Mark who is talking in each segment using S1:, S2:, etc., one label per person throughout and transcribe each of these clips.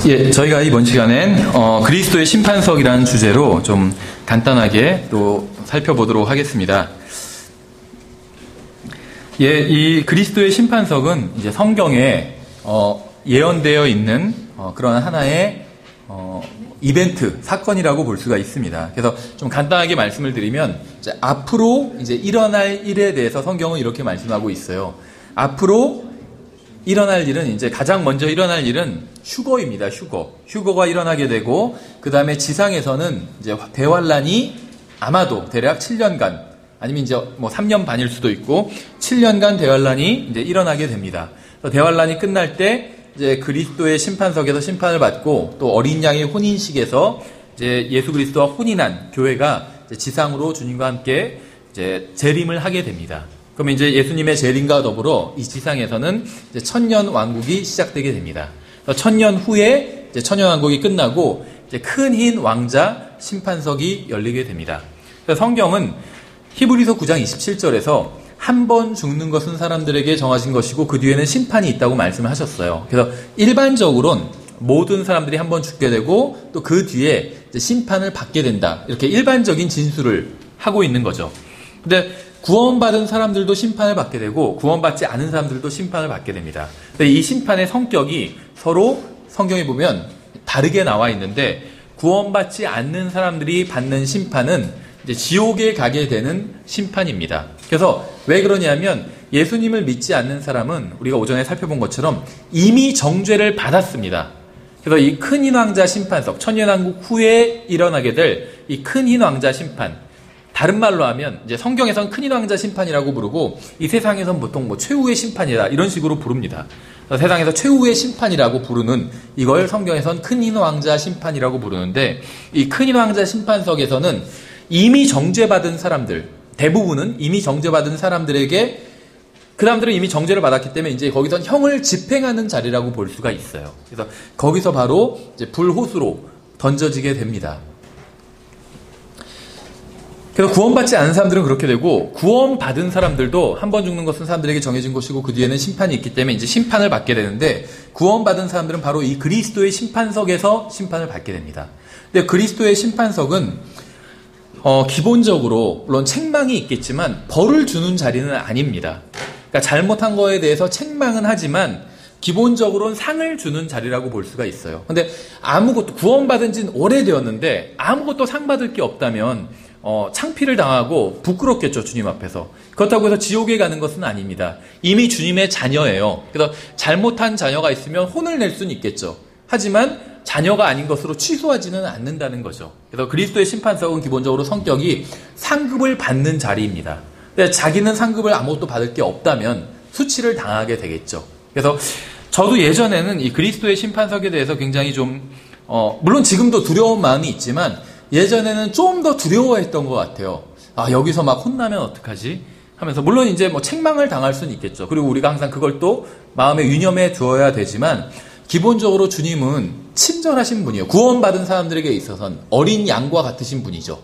S1: 예, 저희가 이번 시간엔 그리스도의 심판석이라는 주제로 좀 간단하게 또 살펴보도록 하겠습니다. 예, 이 그리스도의 심판석은 이제 성경에 예언되어 있는 그런 하나의 이벤트, 사건이라고 볼 수가 있습니다. 그래서 좀 간단하게 말씀을 드리면 이제 앞으로 이제 일어날 일에 대해서 성경은 이렇게 말씀하고 있어요. 앞으로 일어날 일은 이제 가장 먼저 일어날 일은 휴거입니다. 휴거가 일어나게 되고 그 다음에 지상에서는 이제 대환란이 아마도 대략 7년간 아니면 이제 뭐 3년 반일 수도 있고 7년간 대환란이 이제 일어나게 됩니다. 대환란이 끝날 때 이제 그리스도의 심판석에서 심판을 받고 또 어린 양의 혼인식에서 이제 예수 그리스도와 혼인한 교회가 이제 지상으로 주님과 함께 이제 재림을 하게 됩니다. 그러면 이제 예수님의 재림과 더불어 이 지상에서는 이제 천년 왕국이 시작되게 됩니다. 천년 후에 이제 천년 왕국이 끝나고 이제 큰 흰 왕자 심판석이 열리게 됩니다. 그래서 성경은 히브리서 9장 27절에서 한 번 죽는 것은 사람들에게 정하신 것이고 그 뒤에는 심판이 있다고 말씀을 하셨어요. 그래서 일반적으로는 모든 사람들이 한 번 죽게 되고 또 그 뒤에 이제 심판을 받게 된다. 이렇게 일반적인 진술을 하고 있는 거죠. 근데 구원받은 사람들도 심판을 받게 되고 구원받지 않은 사람들도 심판을 받게 됩니다. 근데 이 심판의 성격이 서로 성경에 보면 다르게 나와 있는데 구원받지 않는 사람들이 받는 심판은 이제 지옥에 가게 되는 심판입니다. 그래서 왜 그러냐면 예수님을 믿지 않는 사람은 우리가 오전에 살펴본 것처럼 이미 정죄를 받았습니다. 그래서 이 큰 흰 왕자 심판석, 천년왕국 후에 일어나게 될 이 큰 흰 왕자 심판, 다른 말로 하면 이제 성경에서는 큰 흰 왕자 심판이라고 부르고 이 세상에서는 보통 뭐 최후의 심판이다 이런 식으로 부릅니다. 세상에서 최후의 심판이라고 부르는 이걸 성경에서는 큰 흰 왕자 심판이라고 부르는데 이 큰 흰 왕자 심판석에서는 이미 정죄받은 사람들, 대부분은 이미 정죄받은 사람들에게 그 사람들은 이미 정죄를 받았기 때문에 이제 거기서 형을 집행하는 자리라고 볼 수가 있어요. 그래서 거기서 바로 이제 불호수로 던져지게 됩니다. 그래서 구원받지 않은 사람들은 그렇게 되고 구원받은 사람들도 한 번 죽는 것은 사람들에게 정해진 것이고 그 뒤에는 심판이 있기 때문에 이제 심판을 받게 되는데 구원받은 사람들은 바로 이 그리스도의 심판석에서 심판을 받게 됩니다. 근데 그리스도의 심판석은 기본적으로 물론 책망이 있겠지만 벌을 주는 자리는 아닙니다. 그러니까 잘못한 거에 대해서 책망은 하지만 기본적으로는 상을 주는 자리라고 볼 수가 있어요. 근데 아무것도 구원받은 지는 오래되었는데 아무것도 상 받을 게 없다면 창피를 당하고 부끄럽겠죠, 주님 앞에서. 그렇다고 해서 지옥에 가는 것은 아닙니다. 이미 주님의 자녀예요. 그래서 잘못한 자녀가 있으면 혼을 낼 수는 있겠죠. 하지만 자녀가 아닌 것으로 취소하지는 않는다는 거죠. 그래서 그리스도의 심판석은 기본적으로 성격이 상급을 받는 자리입니다. 근데 자기는 상급을 아무것도 받을 게 없다면 수치를 당하게 되겠죠. 그래서 저도 예전에는 이 그리스도의 심판석에 대해서 굉장히 좀 물론 지금도 두려운 마음이 있지만 예전에는 좀 더 두려워했던 것 같아요. 아, 여기서 막 혼나면 어떡하지? 하면서, 물론 이제 뭐 책망을 당할 수는 있겠죠. 그리고 우리가 항상 그걸 또 마음에 유념해 두어야 되지만, 기본적으로 주님은 친절하신 분이에요. 구원받은 사람들에게 있어서는 어린 양과 같으신 분이죠.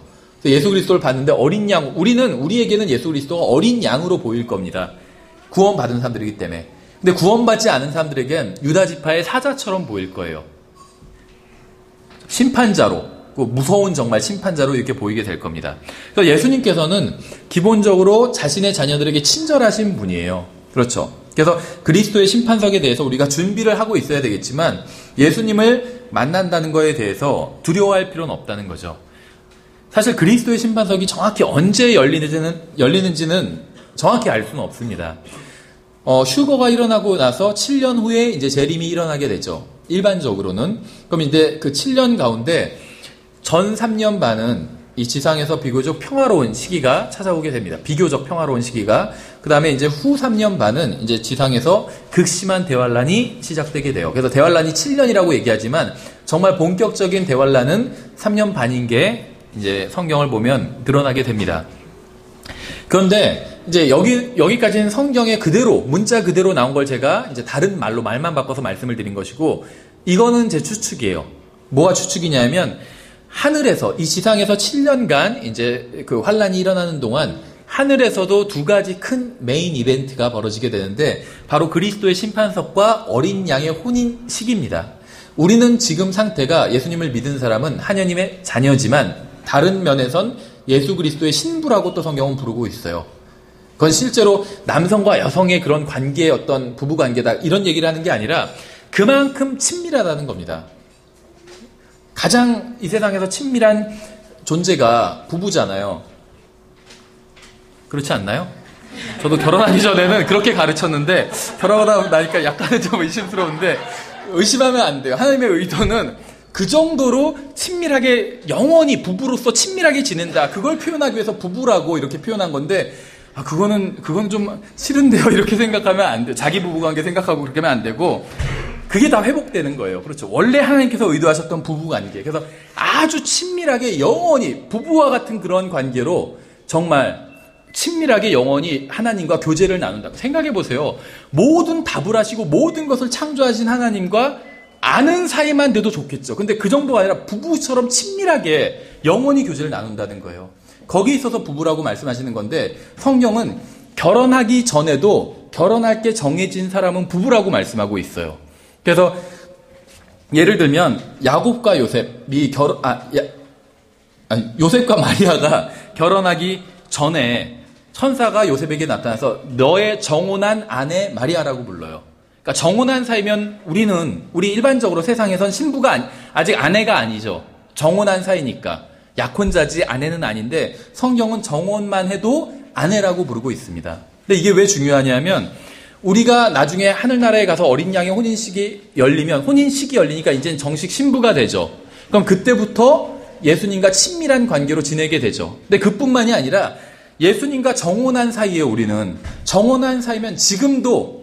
S1: 예수 그리스도를 봤는데 어린 양, 우리에게는 예수 그리스도가 어린 양으로 보일 겁니다. 구원받은 사람들이기 때문에. 근데 구원받지 않은 사람들에겐 유다 지파의 사자처럼 보일 거예요. 심판자로. 무서운 정말 심판자로 이렇게 보이게 될 겁니다. 그래서 예수님께서는 기본적으로 자신의 자녀들에게 친절하신 분이에요. 그렇죠. 그래서 그리스도의 심판석에 대해서 우리가 준비를 하고 있어야 되겠지만 예수님을 만난다는 거에 대해서 두려워할 필요는 없다는 거죠. 사실 그리스도의 심판석이 정확히 언제 열리는지는 정확히 알 수는 없습니다. 휴거가 일어나고 나서 7년 후에 이제 재림이 일어나게 되죠. 일반적으로는. 그럼 이제 그 7년 가운데 전 3년 반은 이 지상에서 비교적 평화로운 시기가 찾아오게 됩니다. 비교적 평화로운 시기가. 그 다음에 이제 후 3년 반은 이제 지상에서 극심한 대환란이 시작되게 돼요. 그래서 대환란이 7년이라고 얘기하지만 정말 본격적인 대환란은 3년 반인 게 이제 성경을 보면 드러나게 됩니다. 그런데 이제 여기까지는 성경에 그대로, 문자 그대로 나온 걸 제가 이제 다른 말만 바꿔서 말씀을 드린 것이고, 이거는 제 추측이에요. 뭐가 추측이냐면, 하늘에서, 이 지상에서 7년간 이제 그 환란이 일어나는 동안 하늘에서도 두 가지 큰 메인 이벤트가 벌어지게 되는데 바로 그리스도의 심판석과 어린 양의 혼인식입니다. 우리는 지금 상태가 예수님을 믿은 사람은 하나님의 자녀지만 다른 면에선 예수 그리스도의 신부라고 또 성경은 부르고 있어요. 그건 실제로 남성과 여성의 그런 관계의 어떤 부부관계다 이런 얘기를 하는 게 아니라 그만큼 친밀하다는 겁니다. 가장 이 세상에서 친밀한 존재가 부부잖아요. 그렇지 않나요? 저도 결혼하기 전에는 그렇게 가르쳤는데 결혼하고 나니까 약간은 좀 의심스러운데 의심하면 안 돼요. 하나님의 의도는 그 정도로 친밀하게 영원히 부부로서 친밀하게 지낸다. 그걸 표현하기 위해서 부부라고 이렇게 표현한 건데 그건 좀 싫은데요. 이렇게 생각하면 안 돼요. 자기 부부관계 생각하고 그렇게 하면 안 되고 그게 다 회복되는 거예요. 그렇죠. 원래 하나님께서 의도하셨던 부부관계. 그래서 아주 친밀하게 영원히 부부와 같은 그런 관계로 정말 친밀하게 영원히 하나님과 교제를 나눈다. 생각해 보세요. 모든 답을 하시고 모든 것을 창조하신 하나님과 아는 사이만 돼도 좋겠죠. 근데 그 정도가 아니라 부부처럼 친밀하게 영원히 교제를 나눈다는 거예요. 거기에 있어서 부부라고 말씀하시는 건데 성경은 결혼하기 전에도 결혼할 게 정해진 사람은 부부라고 말씀하고 있어요. 그래서 예를 들면 야곱과 요셉이 요셉과 마리아가 결혼하기 전에 천사가 요셉에게 나타나서 너의 정혼한 아내 마리아라고 불러요. 그러니까 정혼한 사이면 우리 일반적으로 세상에선 신부가 아직 아내가 아니죠. 정혼한 사이니까 약혼자지 아내는 아닌데 성경은 정혼만 해도 아내라고 부르고 있습니다. 근데 이게 왜 중요하냐면 우리가 나중에 하늘나라에 가서 어린 양의 혼인식이 열리니까 이제는 정식 신부가 되죠. 그럼 그때부터 예수님과 친밀한 관계로 지내게 되죠. 근데 그뿐만이 아니라 예수님과 정혼한 사이에 우리는 정혼한 사이면 지금부터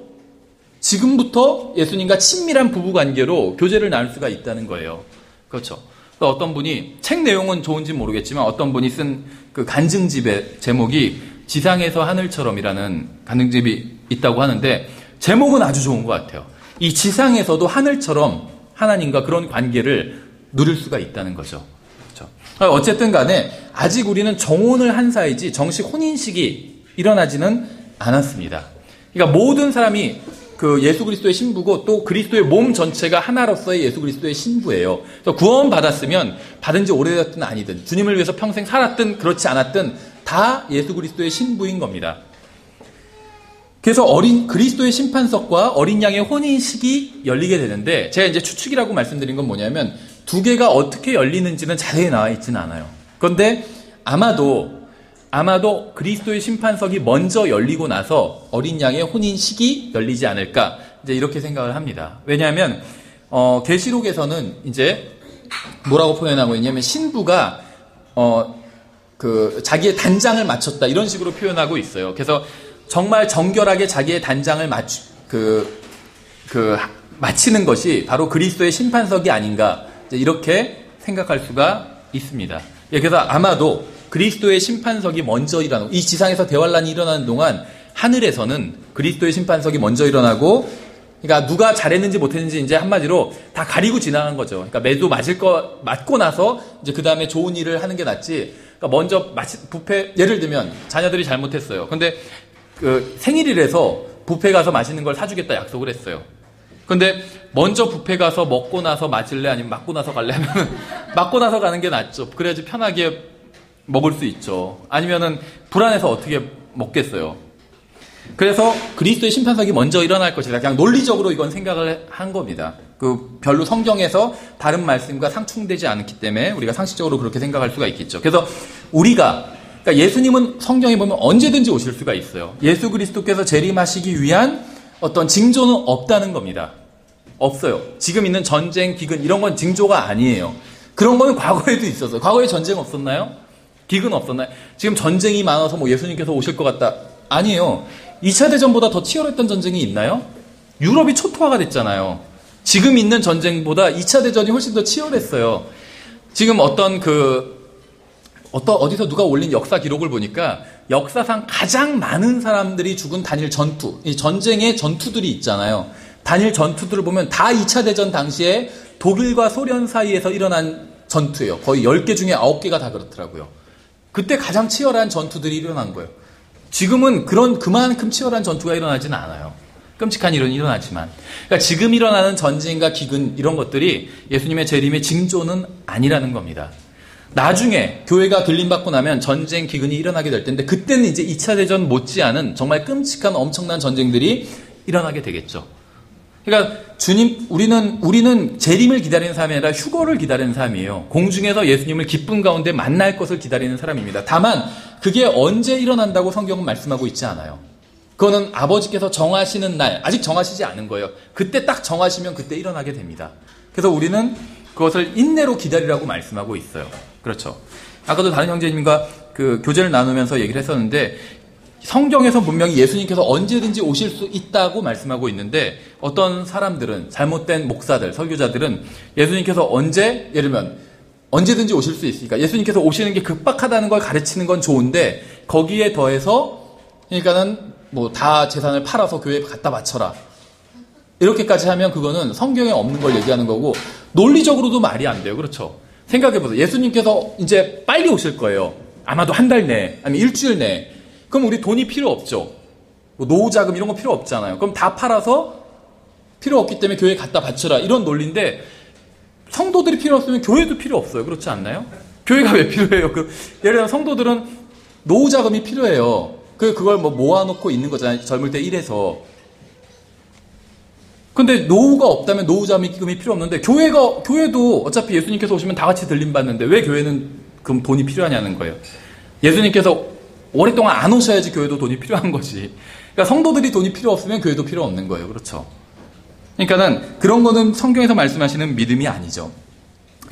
S1: 예수님과 친밀한 부부관계로 교제를 나눌 수가 있다는 거예요. 그렇죠. 어떤 분이 책 내용은 좋은지 모르겠지만 어떤 분이 쓴 그 간증집의 제목이 지상에서 하늘처럼이라는 간증집이 있다고 하는데 제목은 아주 좋은 것 같아요. 이 지상에서도 하늘처럼 하나님과 그런 관계를 누릴 수가 있다는 거죠. 그렇죠? 어쨌든 간에 아직 우리는 정혼을 한 사이지 정식 혼인식이 일어나지는 않았습니다. 그러니까 모든 사람이 그 예수 그리스도의 신부고 또 그리스도의 몸 전체가 하나로서의 예수 그리스도의 신부예요. 그래서 구원 받았으면 받은 지 오래됐든 아니든 주님을 위해서 평생 살았든 그렇지 않았든 다 예수 그리스도의 신부인 겁니다. 그래서 그리스도의 심판석과 어린 양의 혼인식이 열리게 되는데 제가 이제 추측이라고 말씀드린 건 뭐냐면 두 개가 어떻게 열리는지는 자세히 나와 있지는 않아요. 그런데 아마도 그리스도의 심판석이 먼저 열리고 나서 어린 양의 혼인식이 열리지 않을까 이제 이렇게 생각을 합니다. 왜냐하면 계시록에서는 이제 뭐라고 표현하고 있냐면 신부가 자기의 단장을 마쳤다 이런 식으로 표현하고 있어요. 그래서 정말 정결하게 자기의 단장을 마치는 것이 바로 그리스도의 심판석이 아닌가 이렇게 생각할 수가 있습니다. 그래서 아마도 그리스도의 심판석이 먼저 일어나고 이 지상에서 대환란이 일어나는 동안 하늘에서는 그리스도의 심판석이 먼저 일어나고 그러니까 누가 잘했는지 못했는지 이제 한마디로 다 가리고 지나간 거죠. 그러니까 매도 맞고 나서 이제 그 다음에 좋은 일을 하는 게 낫지. 그러니까 먼저 뷔페 예를 들면 자녀들이 잘못했어요. 근데 그 생일이라서 뷔페 가서 맛있는 걸 사주겠다 약속을 했어요. 근데 먼저 뷔페 가서 먹고 나서 맞을래 아니면 맞고 나서 갈래 하면 맞고 나서 가는 게 낫죠. 그래야지 편하게 먹을 수 있죠. 아니면은 불안해서 어떻게 먹겠어요. 그래서 그리스도의 심판석이 먼저 일어날 것이다. 그냥 논리적으로 이건 생각을 한 겁니다. 별로 성경에서 다른 말씀과 상충되지 않기 때문에 우리가 상식적으로 그렇게 생각할 수가 있겠죠. 그래서 그러니까 예수님은 성경에 보면 언제든지 오실 수가 있어요. 예수 그리스도께서 재림하시기 위한 어떤 징조는 없다는 겁니다. 없어요. 지금 있는 전쟁, 기근 이런 건 징조가 아니에요. 그런 건 과거에도 있었어요. 과거에 전쟁 없었나요? 기근 없었나요? 지금 전쟁이 많아서 예수님께서 오실 것 같다. 아니에요. 2차 대전보다 더 치열했던 전쟁이 있나요? 유럽이 초토화가 됐잖아요. 지금 있는 전쟁보다 2차 대전이 훨씬 더 치열했어요. 지금 어디서 누가 올린 역사 기록을 보니까 역사상 가장 많은 사람들이 죽은 단일 전투, 이 전쟁의 전투들이 있잖아요. 단일 전투들을 보면 다 2차 대전 당시에 독일과 소련 사이에서 일어난 전투예요. 거의 10개 중에 9개가 다 그렇더라고요. 그때 가장 치열한 전투들이 일어난 거예요. 지금은 그만큼 치열한 전투가 일어나지는 않아요. 끔찍한 일은 일어나지만. 그러니까 지금 일어나는 전쟁과 기근 이런 것들이 예수님의 재림의 징조는 아니라는 겁니다. 나중에 교회가 들림받고 나면 전쟁 기근이 일어나게 될 텐데 그때는 이제 2차 대전 못지않은 정말 끔찍한 엄청난 전쟁들이 일어나게 되겠죠. 그러니까 우리는 재림을 기다리는 사람이 아니라 휴거를 기다리는 사람이에요. 공중에서 예수님을 기쁨 가운데 만날 것을 기다리는 사람입니다. 다만 그게 언제 일어난다고 성경은 말씀하고 있지 않아요. 그거는 아버지께서 정하시는 날, 아직 정하시지 않은 거예요. 그때 딱 정하시면 그때 일어나게 됩니다. 그래서 우리는 그것을 인내로 기다리라고 말씀하고 있어요. 그렇죠. 아까도 다른 형제님과 그 교제를 나누면서 얘기를 했었는데 성경에서 분명히 예수님께서 언제든지 오실 수 있다고 말씀하고 있는데 어떤 사람들은 잘못된 목사들, 설교자들은 예수님께서 예를 들면 언제든지 오실 수 있으니까 예수님께서 오시는 게 급박하다는 걸 가르치는 건 좋은데 거기에 더해서 그러니까는 뭐 다 재산을 팔아서 교회에 갖다 바쳐라. 이렇게까지 하면 그거는 성경에 없는 걸 얘기하는 거고 논리적으로도 말이 안 돼요. 그렇죠? 생각해보세요. 예수님께서 이제 빨리 오실 거예요. 아마도 한 달 내에 아니면 일주일 내에. 그럼 우리 돈이 필요 없죠. 뭐 노후자금 이런 거 필요 없잖아요. 그럼 다 팔아서 필요 없기 때문에 교회에 갖다 바쳐라. 이런 논리인데 성도들이 필요 없으면 교회도 필요 없어요. 그렇지 않나요? 교회가 왜 필요해요? 예를 들면 성도들은 노후자금이 필요해요. 그걸 뭐 모아놓고 있는 거잖아요. 젊을 때 일해서. 근데 노후가 없다면 노후자금이 필요 없는데 교회도 어차피 예수님께서 오시면 다 같이 들림받는데 왜 교회는 그럼 돈이 필요하냐는 거예요. 예수님께서 오랫동안 안 오셔야지 교회도 돈이 필요한 거지. 그러니까 성도들이 돈이 필요 없으면 교회도 필요 없는 거예요. 그렇죠? 그러니까는 그런 거는 성경에서 말씀하시는 믿음이 아니죠.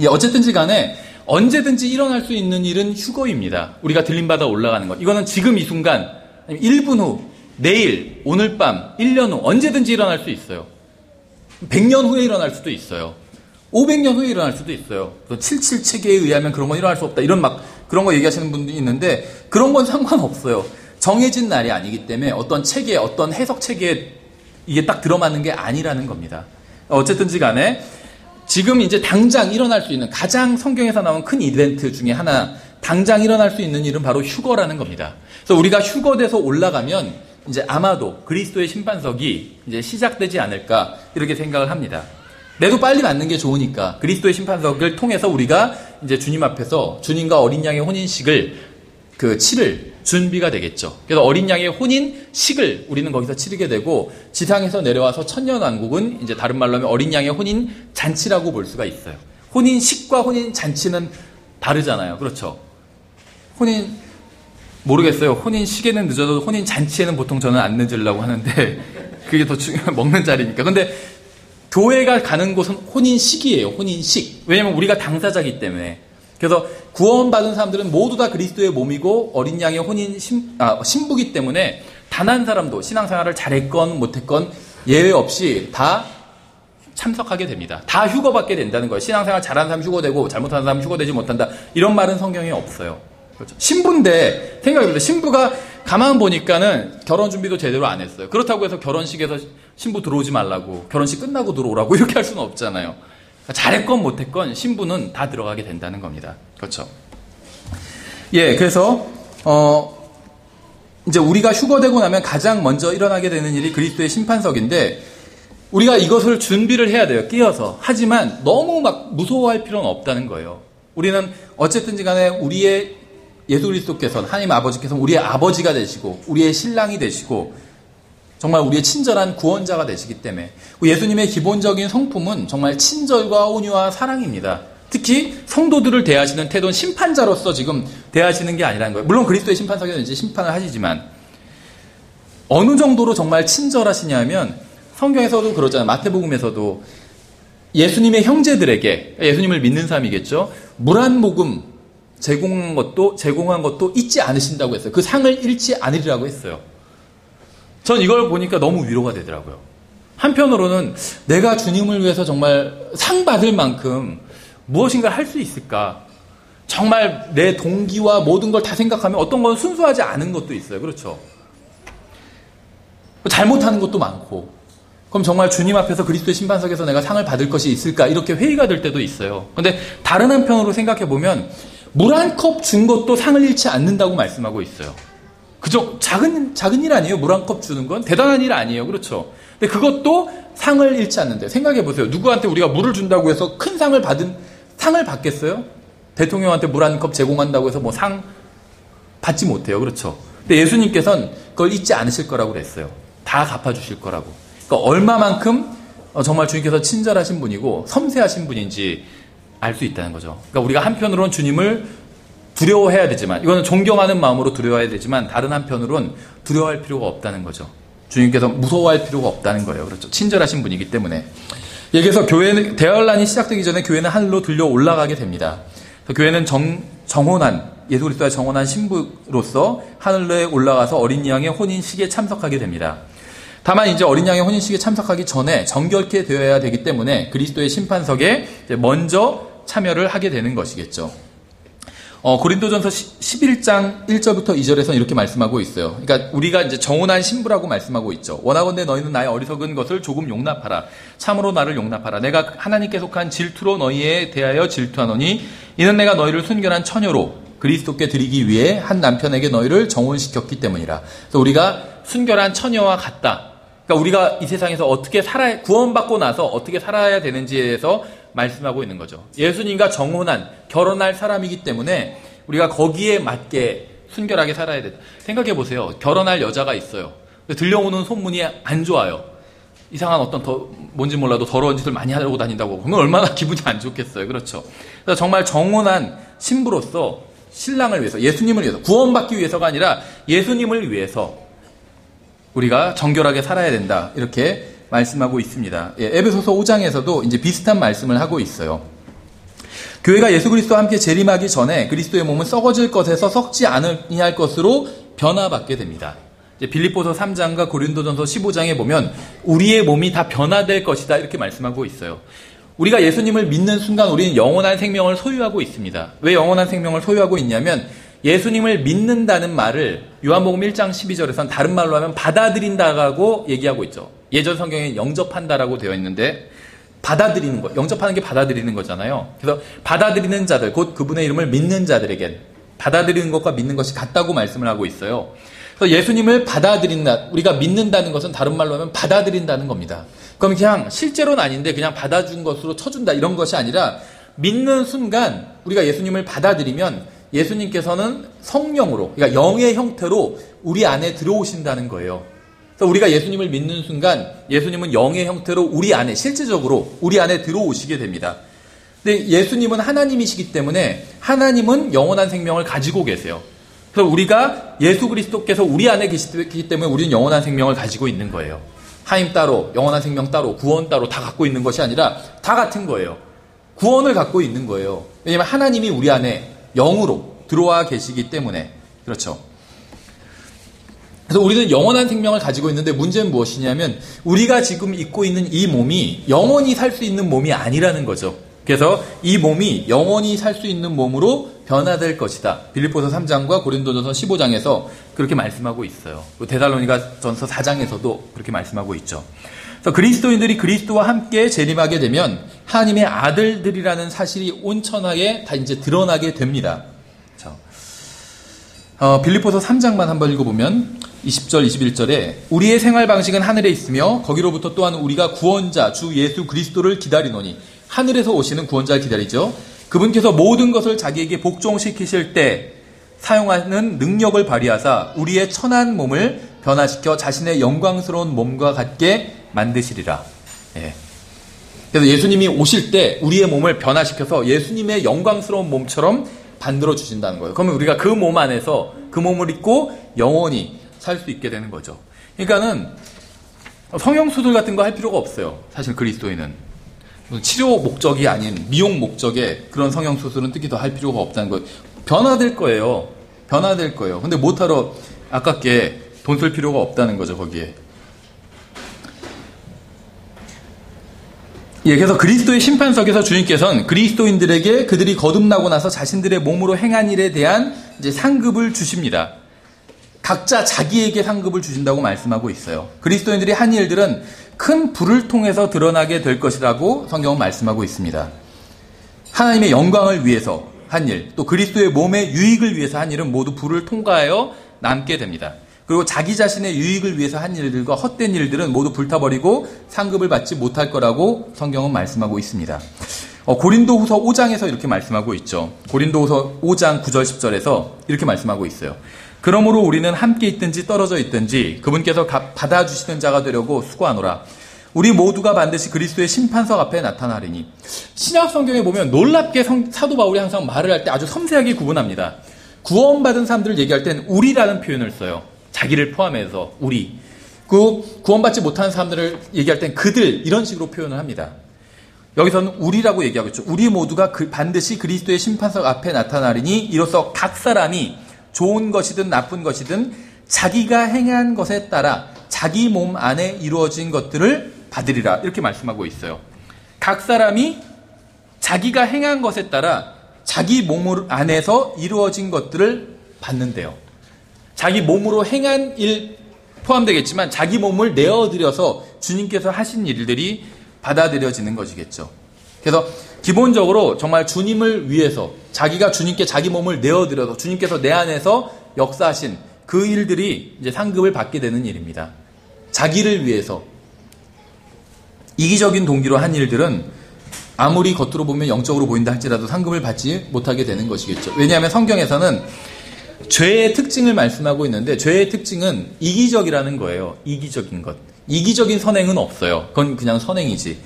S1: 어쨌든지 간에 언제든지 일어날 수 있는 일은 휴거입니다. 우리가 들림받아 올라가는 것. 이거는 지금 이 순간, 1분 후, 내일, 오늘 밤, 1년 후 언제든지 일어날 수 있어요. 100년 후에 일어날 수도 있어요. 500년 후에 일어날 수도 있어요. 77 체계에 의하면 그런 건 일어날 수 없다. 이런 그런 거 얘기하시는 분들이 있는데 그런 건 상관없어요. 정해진 날이 아니기 때문에 어떤 체계, 어떤 해석 체계에 이게 딱 들어맞는 게 아니라는 겁니다. 어쨌든지 간에 지금 이제 당장 일어날 수 있는 가장 성경에서 나온 큰 이벤트 중에 하나, 당장 일어날 수 있는 일은 바로 휴거라는 겁니다. 그래서 우리가 휴거돼서 올라가면 이제 아마도 그리스도의 심판석이 이제 시작되지 않을까 이렇게 생각을 합니다. 내도 빨리 맞는 게 좋으니까 그리스도의 심판석을 통해서 우리가 이제 주님 앞에서 주님과 어린 양의 혼인식을 치를 준비가 되겠죠. 그래서 어린 양의 혼인식을 우리는 거기서 치르게 되고 지상에서 내려와서 천년왕국은 이제 다른 말로 하면 어린 양의 혼인 잔치라고 볼 수가 있어요. 혼인식과 혼인 잔치는 다르잖아요. 그렇죠? 모르겠어요. 혼인식에는 늦어도 혼인 잔치에는 보통 저는 안 늦으려고 하는데 그게 더 중요한 먹는 자리니까. 근데 교회가 가는 곳은 혼인식이에요. 혼인식. 왜냐면 우리가 당사자이기 때문에. 그래서 구원받은 사람들은 모두 다 그리스도의 몸이고 어린 양의 신부기 때문에 단 한 사람도 신앙생활을 잘했건 못했건 예외 없이 다 참석하게 됩니다. 다 휴거받게 된다는 거예요. 신앙생활 잘하는 사람 휴거되고 잘못하는 사람 휴거되지 못한다. 이런 말은 성경에 없어요. 그렇죠. 신부인데 생각해보세요. 신부가 가만 보니까는 결혼 준비도 제대로 안 했어요. 그렇다고 해서 결혼식에서 신부 들어오지 말라고 결혼식 끝나고 들어오라고 이렇게 할 수는 없잖아요. 잘했건 못했건 신부는 다 들어가게 된다는 겁니다. 그렇죠. 예, 그래서 이제 우리가 휴거되고 나면 가장 먼저 일어나게 되는 일이 그리스도의 심판석인데 우리가 이것을 준비를 해야 돼요. 끼어서. 하지만 너무 막 무서워할 필요는 없다는 거예요. 우리는 어쨌든지 간에 우리의 예수 그리스도께서는 하나님 아버지께서는 우리의 아버지가 되시고 우리의 신랑이 되시고 정말 우리의 친절한 구원자가 되시기 때문에 예수님의 기본적인 성품은 정말 친절과 온유와 사랑입니다. 특히 성도들을 대하시는 태도는 심판자로서 지금 대하시는 게 아니라는 거예요. 물론 그리스도의 심판석에서 이제 심판을 하시지만 어느 정도로 정말 친절하시냐면 성경에서도 그러잖아요. 마태복음에서도 예수님의 형제들에게 예수님을 믿는 사람이겠죠. 물 한 모금 제공한 것도 잊지 않으신다고 했어요. 그 상을 잃지 않으리라고 했어요. 전 이걸 보니까 너무 위로가 되더라고요. 한편으로는 내가 주님을 위해서 정말 상 받을 만큼 무엇인가 할 수 있을까? 정말 내 동기와 모든 걸 다 생각하면 어떤 건 순수하지 않은 것도 있어요. 그렇죠? 잘못하는 것도 많고 그럼 정말 주님 앞에서 그리스도의 심판석에서 내가 상을 받을 것이 있을까? 이렇게 회의가 될 때도 있어요. 근데 다른 한편으로 생각해보면 물 한 컵 준 것도 상을 잃지 않는다고 말씀하고 있어요. 그죠? 작은 일 아니에요? 물 한 컵 주는 건? 대단한 일 아니에요. 그렇죠? 근데 그것도 상을 잃지 않는데. 생각해 보세요. 누구한테 우리가 물을 준다고 해서 큰 상을 받겠어요? 대통령한테 물 한 컵 제공한다고 해서 뭐 상 받지 못해요. 그렇죠? 근데 예수님께서는 그걸 잊지 않으실 거라고 그랬어요. 다 갚아주실 거라고. 그러니까 얼마만큼 정말 주님께서 친절하신 분이고 섬세하신 분인지 알 수 있다는 거죠. 그러니까 우리가 한편으로는 주님을 두려워해야 되지만, 이거는 존경하는 마음으로 두려워해야 되지만, 다른 한편으로는 두려워할 필요가 없다는 거죠. 주님께서 무서워할 필요가 없다는 거예요. 그렇죠? 친절하신 분이기 때문에. 여기서 교회는, 대환란이 시작되기 전에 교회는 하늘로 들려 올라가게 됩니다. 교회는 정혼한, 예수 그리스도의 정혼한 신부로서 하늘로에 올라가서 어린 양의 혼인식에 참석하게 됩니다. 다만 이제 어린 양의 혼인식에 참석하기 전에 정결케 되어야 되기 때문에 그리스도의 심판석에 먼저 참여를 하게 되는 것이겠죠. 고린도전서 11장 1절부터 2절에서는 이렇게 말씀하고 있어요. 그러니까 우리가 이제 정혼한 신부라고 말씀하고 있죠. 원하건대 너희는 나의 어리석은 것을 조금 용납하라. 참으로 나를 용납하라. 내가 하나님께 속한 질투로 너희에 대하여 질투하노니 이는 내가 너희를 순결한 처녀로 그리스도께 드리기 위해 한 남편에게 너희를 정혼시켰기 때문이라. 그래서 우리가 순결한 처녀와 같다. 그러니까 우리가 이 세상에서 어떻게 구원받고 나서 어떻게 살아야 되는지에 대해서 말씀하고 있는 거죠. 예수님과 정혼한, 결혼할 사람이기 때문에 우리가 거기에 맞게 순결하게 살아야 된다. 생각해 보세요. 결혼할 여자가 있어요. 들려오는 소문이 안 좋아요. 이상한 어떤 뭔지 몰라도 더러운 짓을 많이 하려고 다닌다고. 그러면 얼마나 기분이 안 좋겠어요. 그렇죠. 그래서 정말 정혼한 신부로서 신랑을 위해서, 예수님을 위해서, 구원받기 위해서가 아니라 예수님을 위해서 우리가 정결하게 살아야 된다. 이렇게 말씀하고 있습니다. 에베소서 5장에서도 이제 비슷한 말씀을 하고 있어요. 교회가 예수 그리스도와 함께 재림하기 전에 그리스도의 몸은 썩어질 것에서 썩지 아니할 것으로 변화받게 됩니다. 이제 빌립보서 3장과 고린도전서 15장에 보면 우리의 몸이 다 변화될 것이다 이렇게 말씀하고 있어요. 우리가 예수님을 믿는 순간 우리는 영원한 생명을 소유하고 있습니다. 왜 영원한 생명을 소유하고 있냐면 예수님을 믿는다는 말을 요한복음 1장 12절에서는 다른 말로 하면 받아들인다라고 얘기하고 있죠. 예전 성경에 영접한다라고 되어 있는데 받아들이는 거, 영접하는 게 받아들이는 거잖아요. 그래서 받아들이는 자들, 곧 그분의 이름을 믿는 자들에겐 받아들이는 것과 믿는 것이 같다고 말씀을 하고 있어요. 그래서 예수님을 받아들인다, 우리가 믿는다는 것은 다른 말로 하면 받아들인다는 겁니다. 그럼 그냥 실제로는 아닌데 그냥 받아준 것으로 쳐준다 이런 것이 아니라 믿는 순간 우리가 예수님을 받아들이면 예수님께서는 성령으로, 그러니까 영의 형태로 우리 안에 들어오신다는 거예요. 그래서 우리가 예수님을 믿는 순간 예수님은 영의 형태로 우리 안에, 실질적으로 우리 안에 들어오시게 됩니다. 근데 예수님은 하나님이시기 때문에 하나님은 영원한 생명을 가지고 계세요. 그래서 우리가 예수 그리스도께서 우리 안에 계시기 때문에 우리는 영원한 생명을 가지고 있는 거예요. 하나님 따로, 영원한 생명 따로, 구원 따로 다 갖고 있는 것이 아니라 다 같은 거예요. 구원을 갖고 있는 거예요. 왜냐하면 하나님이 우리 안에 영으로 들어와 계시기 때문에. 그렇죠. 그래서 우리는 영원한 생명을 가지고 있는데 문제는 무엇이냐면 우리가 지금 입고 있는 이 몸이 영원히 살 수 있는 몸이 아니라는 거죠. 그래서 이 몸이 영원히 살 수 있는 몸으로 변화될 것이다. 빌립보서 3장과 고린도전서 15장에서 그렇게 말씀하고 있어요. 데살로니가전서 4장에서도 그렇게 말씀하고 있죠. 그래서 그리스도인들이 그리스도와 함께 재림하게 되면 하나님의 아들들이라는 사실이 온천하게 다 이제 드러나게 됩니다. 빌립보서 3장만 한번 읽어보면 20절, 21절에 우리의 생활 방식은 하늘에 있으며 거기로부터 또한 우리가 구원자 주 예수 그리스도를 기다리노니, 하늘에서 오시는 구원자를 기다리죠. 그분께서 모든 것을 자기에게 복종시키실 때 사용하는 능력을 발휘하사 우리의 천한 몸을 변화시켜 자신의 영광스러운 몸과 같게 만드시리라. 예. 그래서 예수님이 오실 때 우리의 몸을 변화시켜서 예수님의 영광스러운 몸처럼 만들어 주신다는 거예요. 그러면 우리가 그 몸 안에서 그 몸을 입고 영원히 살 수 있게 되는 거죠. 그러니까는 성형수술 같은 거 할 필요가 없어요. 사실 그리스도인은 치료 목적이 아닌 미용 목적의 그런 성형수술은 특히 더 할 필요가 없다는 거예요. 변화될 거예요. 변화될 거예요. 근데 못하러 아깝게 돈 쓸 필요가 없다는 거죠. 거기에. 예, 그래서 그리스도의 심판석에서 주님께서는 그리스도인들에게 그들이 거듭나고 나서 자신들의 몸으로 행한 일에 대한 이제 상급을 주십니다. 각자 자기에게 상급을 주신다고 말씀하고 있어요. 그리스도인들이 한 일들은 큰 불을 통해서 드러나게 될 것이라고 성경은 말씀하고 있습니다. 하나님의 영광을 위해서 한 일, 또 그리스도의 몸의 유익을 위해서 한 일은 모두 불을 통과하여 남게 됩니다. 그리고 자기 자신의 유익을 위해서 한 일들과 헛된 일들은 모두 불타버리고 상급을 받지 못할 거라고 성경은 말씀하고 있습니다. 고린도후서 5장에서 이렇게 말씀하고 있죠. 고린도후서 5장 9절 10절에서 이렇게 말씀하고 있어요. 그러므로 우리는 함께 있든지 떨어져 있든지 그분께서 받아주시는 자가 되려고 수고하노라. 우리 모두가 반드시 그리스도의 심판석 앞에 나타나리니. 신약 성경에 보면 놀랍게 사도 바울이 항상 말을 할 때 아주 섬세하게 구분합니다. 구원받은 사람들을 얘기할 땐 우리라는 표현을 써요. 자기를 포함해서 우리. 그 구원받지 못하는 사람들을 얘기할 땐 그들 이런 식으로 표현을 합니다. 여기서는 우리라고 얘기하고 있죠. 우리 모두가 반드시 그리스도의 심판석 앞에 나타나리니 이로써 각 사람이 좋은 것이든 나쁜 것이든 자기가 행한 것에 따라 자기 몸 안에 이루어진 것들을 받으리라 이렇게 말씀하고 있어요. 각 사람이 자기가 행한 것에 따라 자기 몸 안에서 이루어진 것들을 받는데요. 자기 몸으로 행한 일 포함되겠지만 자기 몸을 내어드려서 주님께서 하신 일들이 받아들여지는 것이겠죠. 그래서 기본적으로 정말 주님을 위해서 자기가 주님께 자기 몸을 내어드려서 주님께서 내 안에서 역사하신 그 일들이 이제 상급을 받게 되는 일입니다. 자기를 위해서 이기적인 동기로 한 일들은 아무리 겉으로 보면 영적으로 보인다 할지라도 상급을 받지 못하게 되는 것이겠죠. 왜냐하면 성경에서는 죄의 특징을 말씀하고 있는데 죄의 특징은 이기적이라는 거예요. 이기적인 것. 이기적인 선행은 없어요. 그건 그냥 선행이지.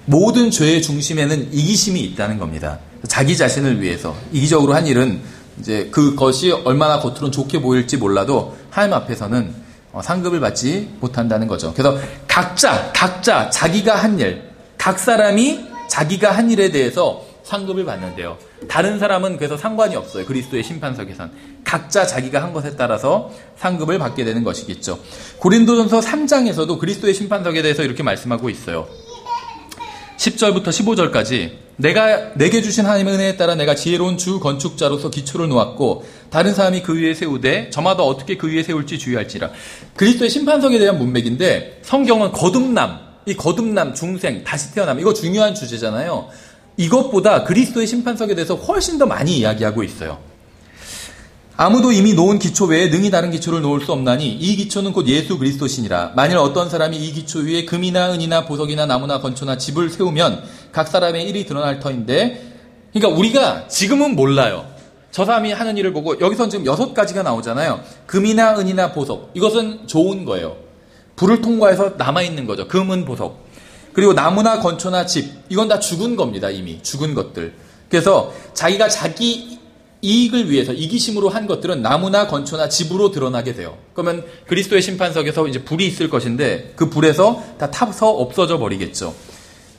S1: 모든 죄의 중심에는 이기심이 있다는 겁니다. 자기 자신을 위해서 이기적으로 한 일은 이제 그것이 얼마나 겉으로는 좋게 보일지 몰라도 하나님 앞에서는 상급을 받지 못한다는 거죠. 그래서 각자 자기가 한 일, 각 사람이 자기가 한 일에 대해서 상급을 받는데요. 다른 사람은 그래서 상관이 없어요. 그리스도의 심판석에선. 각자 자기가 한 것에 따라서 상급을 받게 되는 것이겠죠. 고린도전서 3장에서도 그리스도의 심판석에 대해서 이렇게 말씀하고 있어요. 10절부터 15절까지 내게 주신 하나님의 은혜에 따라 내가 지혜로운 주 건축자로서 기초를 놓았고 다른 사람이 그 위에 세우되 저마다 어떻게 그 위에 세울지 주의할지라. 그리스도의 심판석에 대한 문맥인데 성경은 이 거듭남, 중생, 다시 태어남 이거 중요한 주제잖아요. 이것보다 그리스도의 심판석에 대해서 훨씬 더 많이 이야기하고 있어요. 아무도 이미 놓은 기초 외에 능히 다른 기초를 놓을 수 없나니 이 기초는 곧 예수 그리스도시니라. 만일 어떤 사람이 이 기초 위에 금이나 은이나 보석이나 나무나 건초나 집을 세우면 각 사람의 일이 드러날 터인데, 그러니까 우리가 지금은 몰라요. 저 사람이 하는 일을 보고 여기선 지금 6가지가 나오잖아요. 금이나 은이나 보석, 이것은 좋은 거예요. 불을 통과해서 남아있는 거죠. 금은 보석. 그리고 나무나 건초나 집, 이건 다 죽은 겁니다. 이미 죽은 것들. 그래서 자기가 자기 이익을 위해서 이기심으로 한 것들은 나무나 건초나 집으로 드러나게 돼요. 그러면 그리스도의 심판석에서 이제 불이 있을 것인데 그 불에서 다 타서 없어져 버리겠죠.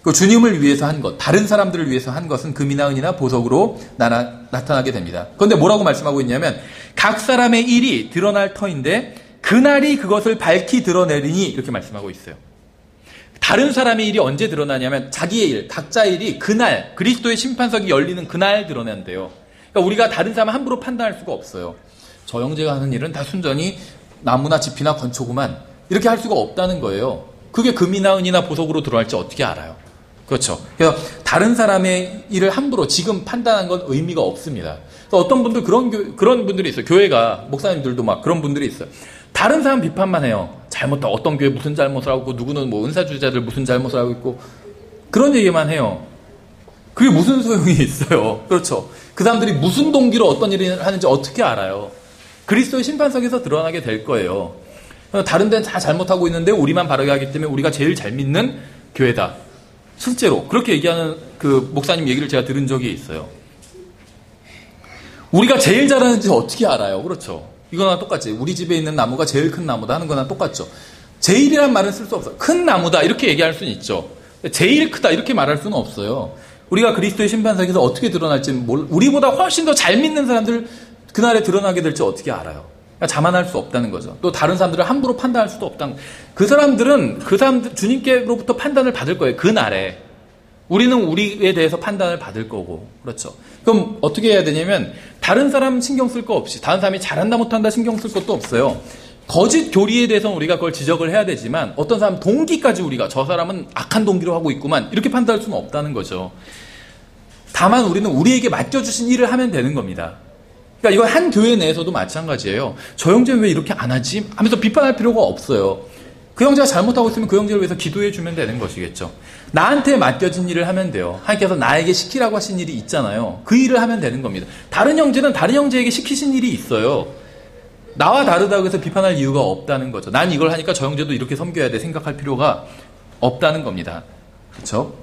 S1: 그 주님을 위해서 한 것, 다른 사람들을 위해서 한 것은 금이나 은이나 보석으로 나타나게 됩니다. 그런데 뭐라고 말씀하고 있냐면 각 사람의 일이 드러날 터인데 그날이 그것을 밝히 드러내리니 이렇게 말씀하고 있어요. 다른 사람의 일이 언제 드러나냐면 자기의 일, 각자의 일이 그날 그리스도의 심판석이 열리는 그날 드러낸대요. 그러니까 우리가 다른 사람 함부로 판단할 수가 없어요. 저 형제가 하는 일은 다 순전히 나무나 집이나 건초구만 이렇게 할 수가 없다는 거예요. 그게 금이나 은이나 보석으로 들어갈지 어떻게 알아요? 그렇죠. 그래서 다른 사람의 일을 함부로 지금 판단한 건 의미가 없습니다. 그래서 어떤 분들 그런 분들이 있어요. 교회가 목사님들도 막 그런 분들이 있어요. 다른 사람 비판만 해요. 잘못다 어떤 교회 무슨 잘못을 하고 있고 누구는 뭐 은사주자들 무슨 잘못을 하고 있고 그런 얘기만 해요. 그게 무슨 소용이 있어요. 그렇죠. 그 사람들이 무슨 동기로 어떤 일을 하는지 어떻게 알아요? 그리스도의 심판석에서 드러나게 될 거예요. 다른 데는 다 잘못하고 있는데 우리만 바르게 하기 때문에 우리가 제일 잘 믿는 교회다. 실제로 그렇게 얘기하는 그 목사님 얘기를 제가 들은 적이 있어요. 우리가 제일 잘하는지 어떻게 알아요? 그렇죠. 이거나 똑같지. 우리 집에 있는 나무가 제일 큰 나무다 하는 거나 똑같죠. 제일이란 말은 쓸 수 없어요. 큰 나무다 이렇게 얘기할 수는 있죠. 제일 크다 이렇게 말할 수는 없어요. 우리가 그리스도의 심판석에서 어떻게 드러날지 우리보다 훨씬 더 잘 믿는 사람들 그날에 드러나게 될지 어떻게 알아요? 그러니까 자만할 수 없다는 거죠. 또 다른 사람들을 함부로 판단할 수도 없다는 거죠. 그 사람들 주님께로부터 판단을 받을 거예요. 그날에. 우리는 우리에 대해서 판단을 받을 거고. 그렇죠. 그럼 어떻게 해야 되냐면 다른 사람 신경 쓸 거 없이 다른 사람이 잘한다 못한다 신경 쓸 것도 없어요. 거짓 교리에 대해서는 우리가 그걸 지적을 해야 되지만 어떤 사람 동기까지 우리가 저 사람은 악한 동기로 하고 있구만 이렇게 판단할 수는 없다는 거죠. 다만 우리는 우리에게 맡겨주신 일을 하면 되는 겁니다. 그러니까 이건 한 교회 내에서도 마찬가지예요. 저 형제는 왜 이렇게 안 하지? 하면서 비판할 필요가 없어요. 그 형제가 잘못하고 있으면 그 형제를 위해서 기도해 주면 되는 것이겠죠. 나한테 맡겨진 일을 하면 돼요. 하나님께서 나에게 시키라고 하신 일이 있잖아요. 그 일을 하면 되는 겁니다. 다른 형제는 다른 형제에게 시키신 일이 있어요. 나와 다르다고 해서 비판할 이유가 없다는 거죠. 난 이걸 하니까 저 형제도 이렇게 섬겨야 돼 생각할 필요가 없다는 겁니다. 그렇죠?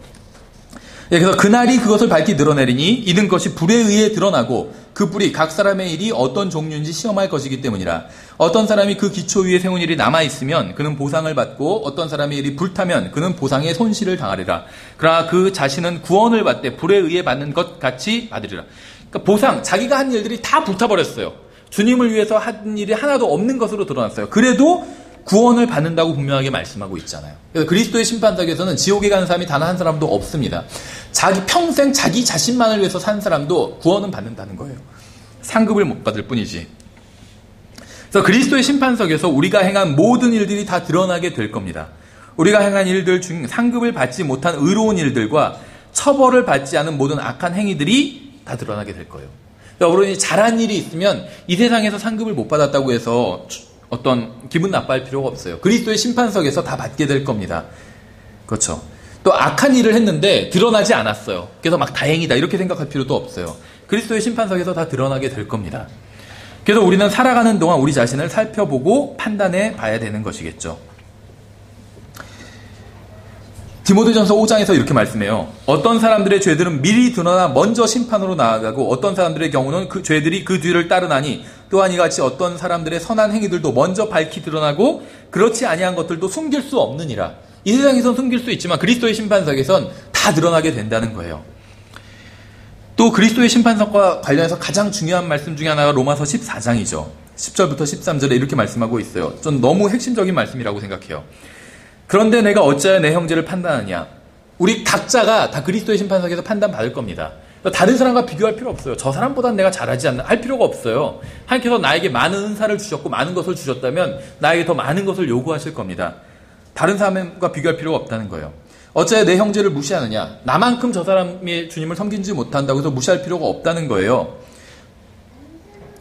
S1: 예, 그래서 그날이 그것을 밝히 드러내리니 이는 것이 불에 의해 드러나고 그 불이 각 사람의 일이 어떤 종류인지 시험할 것이기 때문이라. 어떤 사람이 그 기초 위에 세운 일이 남아있으면 그는 보상을 받고 어떤 사람의 일이 불타면 그는 보상의 손실을 당하리라. 그러나 그 자신은 구원을 받되 불에 의해 받는 것 같이 받으리라. 그러니까 보상, 자기가 한 일들이 다 불타버렸어요. 주님을 위해서 한 일이 하나도 없는 것으로 드러났어요. 그래도 구원을 받는다고 분명하게 말씀하고 있잖아요. 그래서 그리스도의 심판석에서는 지옥에 가는 사람이 단 한 사람도 없습니다. 평생 자기 자신만을 위해서 산 사람도 구원은 받는다는 거예요. 상급을 못 받을 뿐이지. 그래서 그리스도의 심판석에서 우리가 행한 모든 일들이 다 드러나게 될 겁니다. 우리가 행한 일들 중 상급을 받지 못한 의로운 일들과 처벌을 받지 않은 모든 악한 행위들이 다 드러나게 될 거예요. 여러분이 잘한 일이 있으면 이 세상에서 상급을 못 받았다고 해서 어떤 기분 나빠할 필요가 없어요. 그리스도의 심판석에서 다 받게 될 겁니다. 그렇죠. 또 악한 일을 했는데 드러나지 않았어요. 그래서 막 다행이다 이렇게 생각할 필요도 없어요. 그리스도의 심판석에서 다 드러나게 될 겁니다. 그래서 우리는 살아가는 동안 우리 자신을 살펴보고 판단해 봐야 되는 것이겠죠. 디모데전서 5장에서 이렇게 말씀해요. 어떤 사람들의 죄들은 미리 드러나 먼저 심판으로 나아가고 어떤 사람들의 경우는 그 죄들이 그 뒤를 따르나니 또한 이같이 어떤 사람들의 선한 행위들도 먼저 밝히 드러나고 그렇지 아니한 것들도 숨길 수 없느니라. 이 세상에선 숨길 수 있지만 그리스도의 심판석에선 다 드러나게 된다는 거예요. 또 그리스도의 심판석과 관련해서 가장 중요한 말씀 중에 하나가 로마서 14장이죠. 10절부터 13절에 이렇게 말씀하고 있어요. 전 너무 핵심적인 말씀이라고 생각해요. 그런데 내가 어찌하여 내 형제를 판단하냐. 우리 각자가 다 그리스도의 심판석에서 판단받을 겁니다. 다른 사람과 비교할 필요 없어요. 저 사람보다는 내가 잘하지 않나 할 필요가 없어요. 하나님께서 나에게 많은 은사를 주셨고 많은 것을 주셨다면 나에게 더 많은 것을 요구하실 겁니다. 다른 사람과 비교할 필요가 없다는 거예요. 어찌하여 내 형제를 무시하느냐. 나만큼 저 사람이 주님을 섬기지 못한다고 해서 무시할 필요가 없다는 거예요.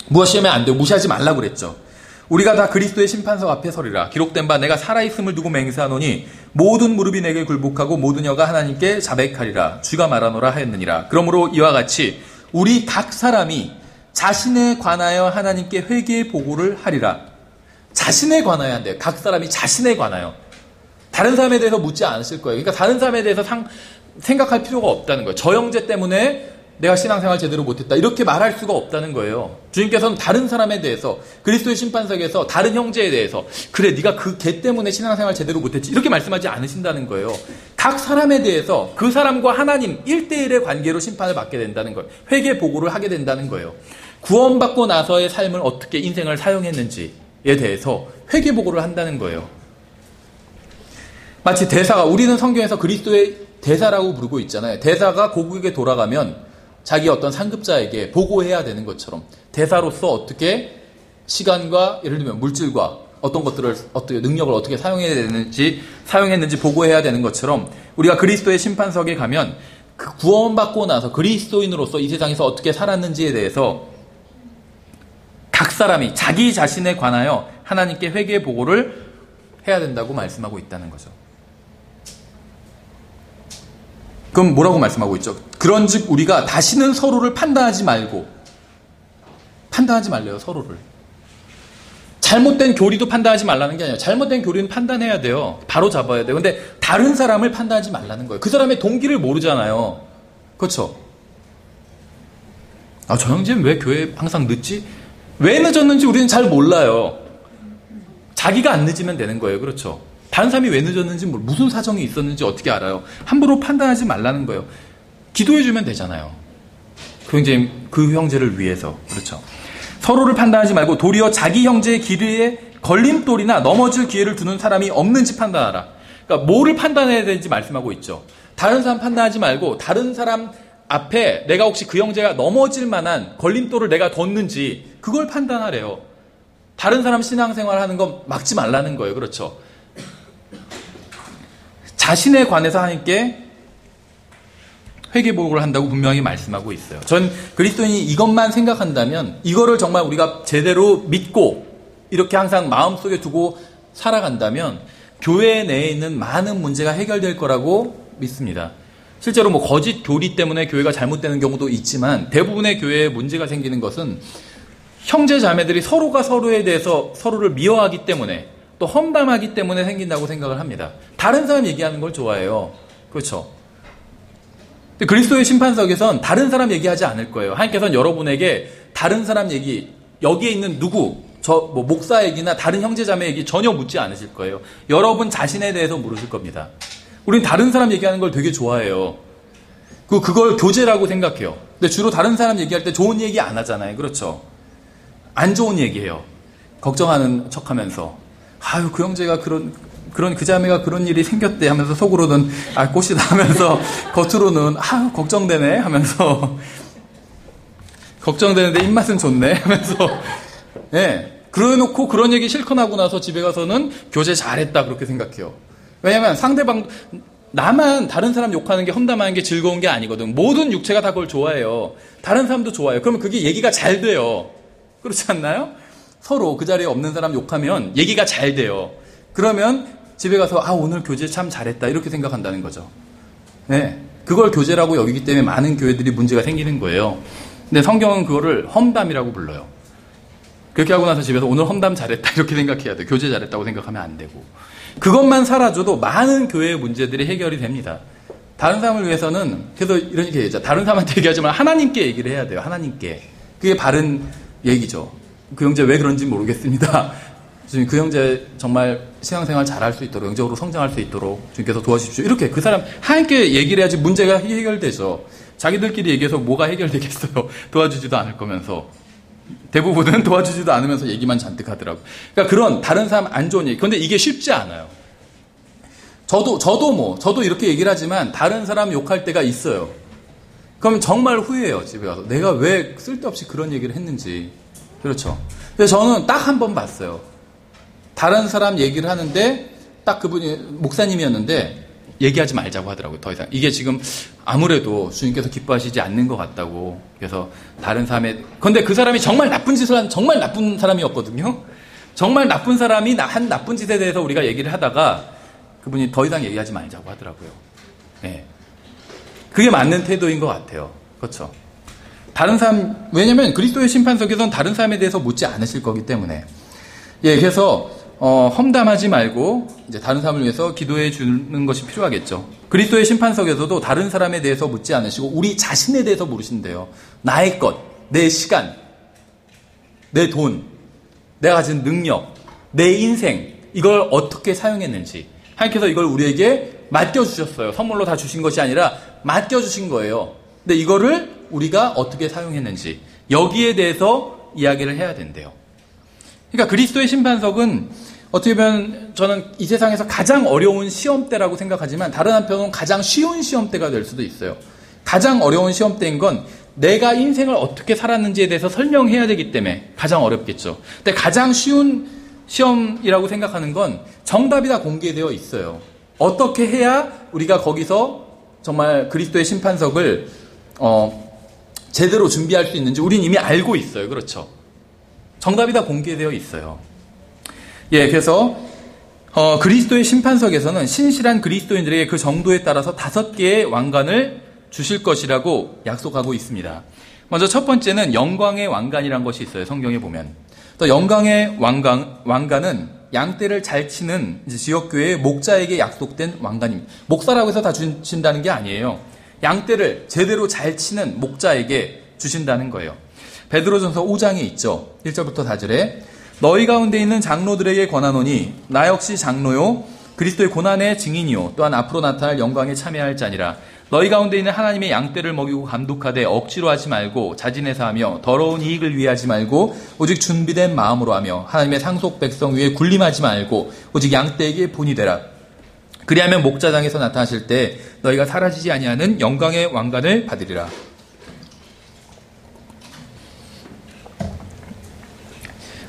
S1: 무시하면 안 돼요. 무시하지 말라고 그랬죠. 우리가 다 그리스도의 심판석 앞에 서리라. 기록된 바 내가 살아있음을 두고 맹세하노니 모든 무릎이 내게 굴복하고 모든 혀가 하나님께 자백하리라. 주가 말하노라 하였느니라. 그러므로 이와 같이 우리 각 사람이 자신에 관하여 하나님께 회개의 보고를 하리라. 자신에 관하여 한대요. 각 사람이 자신에 관하여. 다른 사람에 대해서 묻지 않으실 거예요. 그러니까 다른 사람에 대해서 생각할 필요가 없다는 거예요. 저 형제 때문에 내가 신앙생활 제대로 못했다 이렇게 말할 수가 없다는 거예요. 주님께서는 다른 사람에 대해서 그리스도의 심판석에서 다른 형제에 대해서 그래 네가 걔 때문에 신앙생활 제대로 못했지 이렇게 말씀하지 않으신다는 거예요. 각 사람에 대해서 그 사람과 하나님 1대1의 관계로 심판을 받게 된다는 거예요. 회개 보고를 하게 된다는 거예요. 구원받고 나서의 삶을 어떻게 인생을 사용했는지에 대해서 회개 보고를 한다는 거예요. 마치 대사가 우리는 성경에서 그리스도의 대사라고 부르고 있잖아요. 대사가 고국에 돌아가면 자기 어떤 상급자에게 보고해야 되는 것처럼 대사로서 어떻게 시간과 예를 들면 물질과 어떤 것들을 어떻게 능력을 어떻게 사용했는지 보고해야 되는 것처럼 우리가 그리스도의 심판석에 가면 그 구원받고 나서 그리스도인으로서 이 세상에서 어떻게 살았는지에 대해서 각 사람이 자기 자신에 관하여 하나님께 회개 보고를 해야 된다고 말씀하고 있다는 거죠. 그럼 뭐라고 말씀하고 있죠? 그런즉 우리가 다시는 서로를 판단하지 말래요, 서로를. 잘못된 교리도 판단하지 말라는 게 아니에요. 잘못된 교리는 판단해야 돼요. 바로 잡아야 돼요. 근데 다른 사람을 판단하지 말라는 거예요. 그 사람의 동기를 모르잖아요. 그렇죠? 아, 저 형제는 왜 교회에 항상 늦지? 왜 늦었는지 우리는 잘 몰라요. 자기가 안 늦으면 되는 거예요. 그렇죠? 다른 사람이 왜 늦었는지 무슨 사정이 있었는지 어떻게 알아요? 함부로 판단하지 말라는 거예요. 기도해주면 되잖아요. 그 형제를 위해서. 그렇죠? 서로를 판단하지 말고 도리어 자기 형제의 길에 걸림돌이나 넘어질 기회를 두는 사람이 없는지 판단하라. 그러니까 뭐를 판단해야 되는지 말씀하고 있죠. 다른 사람 판단하지 말고 다른 사람 앞에 내가 혹시 그 형제가 넘어질 만한 걸림돌을 내가 뒀는지 그걸 판단하래요. 다른 사람 신앙생활 하는 건 막지 말라는 거예요. 그렇죠? 자신에 관해서 하나님께 회개복을 한다고 분명히 말씀하고 있어요. 전 그리스도인이 이것만 생각한다면, 이거를 정말 우리가 제대로 믿고 이렇게 항상 마음속에 두고 살아간다면 교회 내에 있는 많은 문제가 해결될 거라고 믿습니다. 실제로 거짓 교리 때문에 교회가 잘못되는 경우도 있지만, 대부분의 교회에 문제가 생기는 것은 형제 자매들이 서로가 서로에 대해서 서로를 미워하기 때문에, 또 험담하기 때문에 생긴다고 생각을 합니다. 다른 사람 얘기하는 걸 좋아해요. 그렇죠? 근데 그리스도의 심판석에선 다른 사람 얘기하지 않을 거예요. 하나님께서는 여러분에게 다른 사람 얘기, 여기에 있는 누구, 목사 얘기나 다른 형제 자매 얘기 전혀 묻지 않으실 거예요. 여러분 자신에 대해서 물으실 겁니다. 우린 다른 사람 얘기하는 걸 되게 좋아해요. 그걸 교제라고 생각해요. 근데 주로 다른 사람 얘기할 때 좋은 얘기 안 하잖아요. 그렇죠? 안 좋은 얘기해요. 걱정하는 척 하면서. 아유, 그 형제가 그 자매가 그런 일이 생겼대 하면서 속으로는, 꽃이다 하면서, 겉으로는, 걱정되네 하면서, 걱정되는데 입맛은 좋네 하면서, 예. 그래놓고 그런 얘기 실컷 하고 나서 집에 가서는 교제 잘했다 그렇게 생각해요. 왜냐면 상대방, 나만 다른 사람 욕하는 게, 험담하는 게 즐거운 게 아니거든. 모든 육체가 다 그걸 좋아해요. 다른 사람도 좋아해요. 그러면 그게 얘기가 잘 돼요. 그렇지 않나요? 서로 그 자리에 없는 사람 욕하면 얘기가 잘 돼요. 그러면 집에 가서 오늘 교제 참 잘했다 이렇게 생각한다는 거죠. 네, 그걸 교제라고 여기기 때문에 많은 교회들이 문제가 생기는 거예요. 근데 성경은 그거를 험담이라고 불러요. 그렇게 하고 나서 집에서 오늘 험담 잘했다 이렇게 생각해야 돼요. 교제 잘했다고 생각하면 안 되고. 그것만 사라져도 많은 교회의 문제들이 해결이 됩니다. 다른 사람을 위해서는, 그래서 이런 얘기 얘기하죠. 다른 사람한테 얘기하지 말고 하나님께 얘기를 해야 돼요. 하나님께. 그게 바른 얘기죠. 그 형제 왜 그런지 모르겠습니다. 주님, 그 형제 정말 신앙생활 잘할 수 있도록, 영적으로 성장할 수 있도록 주님께서 도와주십시오. 이렇게 그 사람 하나님께 얘기를 해야지 문제가 해결되죠. 자기들끼리 얘기해서 뭐가 해결되겠어요. 도와주지도 않을 거면서. 대부분은 도와주지도 않으면서 얘기만 잔뜩 하더라고요. 그러니까 그런 다른 사람 안 좋은 얘기. 근데 이게 쉽지 않아요. 저도 이렇게 얘기를 하지만 다른 사람 욕할 때가 있어요. 그럼 정말 후회해요. 집에 가서. 내가 왜 쓸데없이 그런 얘기를 했는지. 그렇죠. 근데 저는 딱 한 번 봤어요. 다른 사람 얘기를 하는데 딱 그분이 목사님이었는데 얘기하지 말자고 하더라고요. 더 이상. 이게 지금 아무래도 주님께서 기뻐하시지 않는 것 같다고. 그래서 다른 사람의, 근데 그 사람이 정말 나쁜 짓을 한 정말 나쁜 사람이었거든요. 정말 나쁜 사람이 한 나쁜 짓에 대해서 우리가 얘기를 하다가 그분이 더 이상 얘기하지 말자고 하더라고요. 네. 그게 맞는 태도인 것 같아요. 그렇죠. 다른 사람, 왜냐면 그리스도의 심판석에서는 다른 사람에 대해서 묻지 않으실 거기 때문에. 예, 그래서 험담하지 말고 이제 다른 사람을 위해서 기도해 주는 것이 필요하겠죠. 그리스도의 심판석에서도 다른 사람에 대해서 묻지 않으시고 우리 자신에 대해서 물으신대요. 나의 것, 내 시간, 내 돈, 내가 가진 능력, 내 인생, 이걸 어떻게 사용했는지. 하나님께서 이걸 우리에게 맡겨주셨어요. 선물로 다 주신 것이 아니라 맡겨주신 거예요. 근데 이거를 우리가 어떻게 사용했는지 여기에 대해서 이야기를 해야 된대요. 그러니까 그리스도의 심판석은 어떻게 보면 저는 이 세상에서 가장 어려운 시험대라고 생각하지만 다른 한편으로는 가장 쉬운 시험대가 될 수도 있어요. 가장 어려운 시험대인 건 내가 인생을 어떻게 살았는지에 대해서 설명해야 되기 때문에 가장 어렵겠죠. 근데 가장 쉬운 시험이라고 생각하는 건 정답이 다 공개되어 있어요. 어떻게 해야 우리가 거기서 정말 그리스도의 심판석을 제대로 준비할 수 있는지 우린 이미 알고 있어요. 그렇죠? 정답이 다 공개되어 있어요. 예, 그래서 그리스도의 심판석에서는 신실한 그리스도인들에게 그 정도에 따라서 5개의 왕관을 주실 것이라고 약속하고 있습니다. 먼저 첫 번째는 영광의 왕관이라는 것이 있어요. 성경에 보면. 또 영광의 왕관은 양떼를 잘 치는 지역교회의 목자에게 약속된 왕관입니다. 목사라고 해서 다 주신다는 게 아니에요. 양떼를 제대로 잘 치는 목자에게 주신다는 거예요. 베드로전서 5장에 있죠. 1절부터 4절에 너희 가운데 있는 장로들에게 권하노니 나 역시 장로요 그리스도의 고난의 증인이요 또한 앞으로 나타날 영광에 참여할 자니라. 너희 가운데 있는 하나님의 양떼를 먹이고 감독하되 억지로 하지 말고 자진해서 하며 더러운 이익을 위해 하지 말고 오직 준비된 마음으로 하며 하나님의 상속 백성 위에 군림하지 말고 오직 양떼에게 본이 되라. 그리하면 목자장에서 나타나실 때 너희가 사라지지 아니하는 영광의 왕관을 받으리라.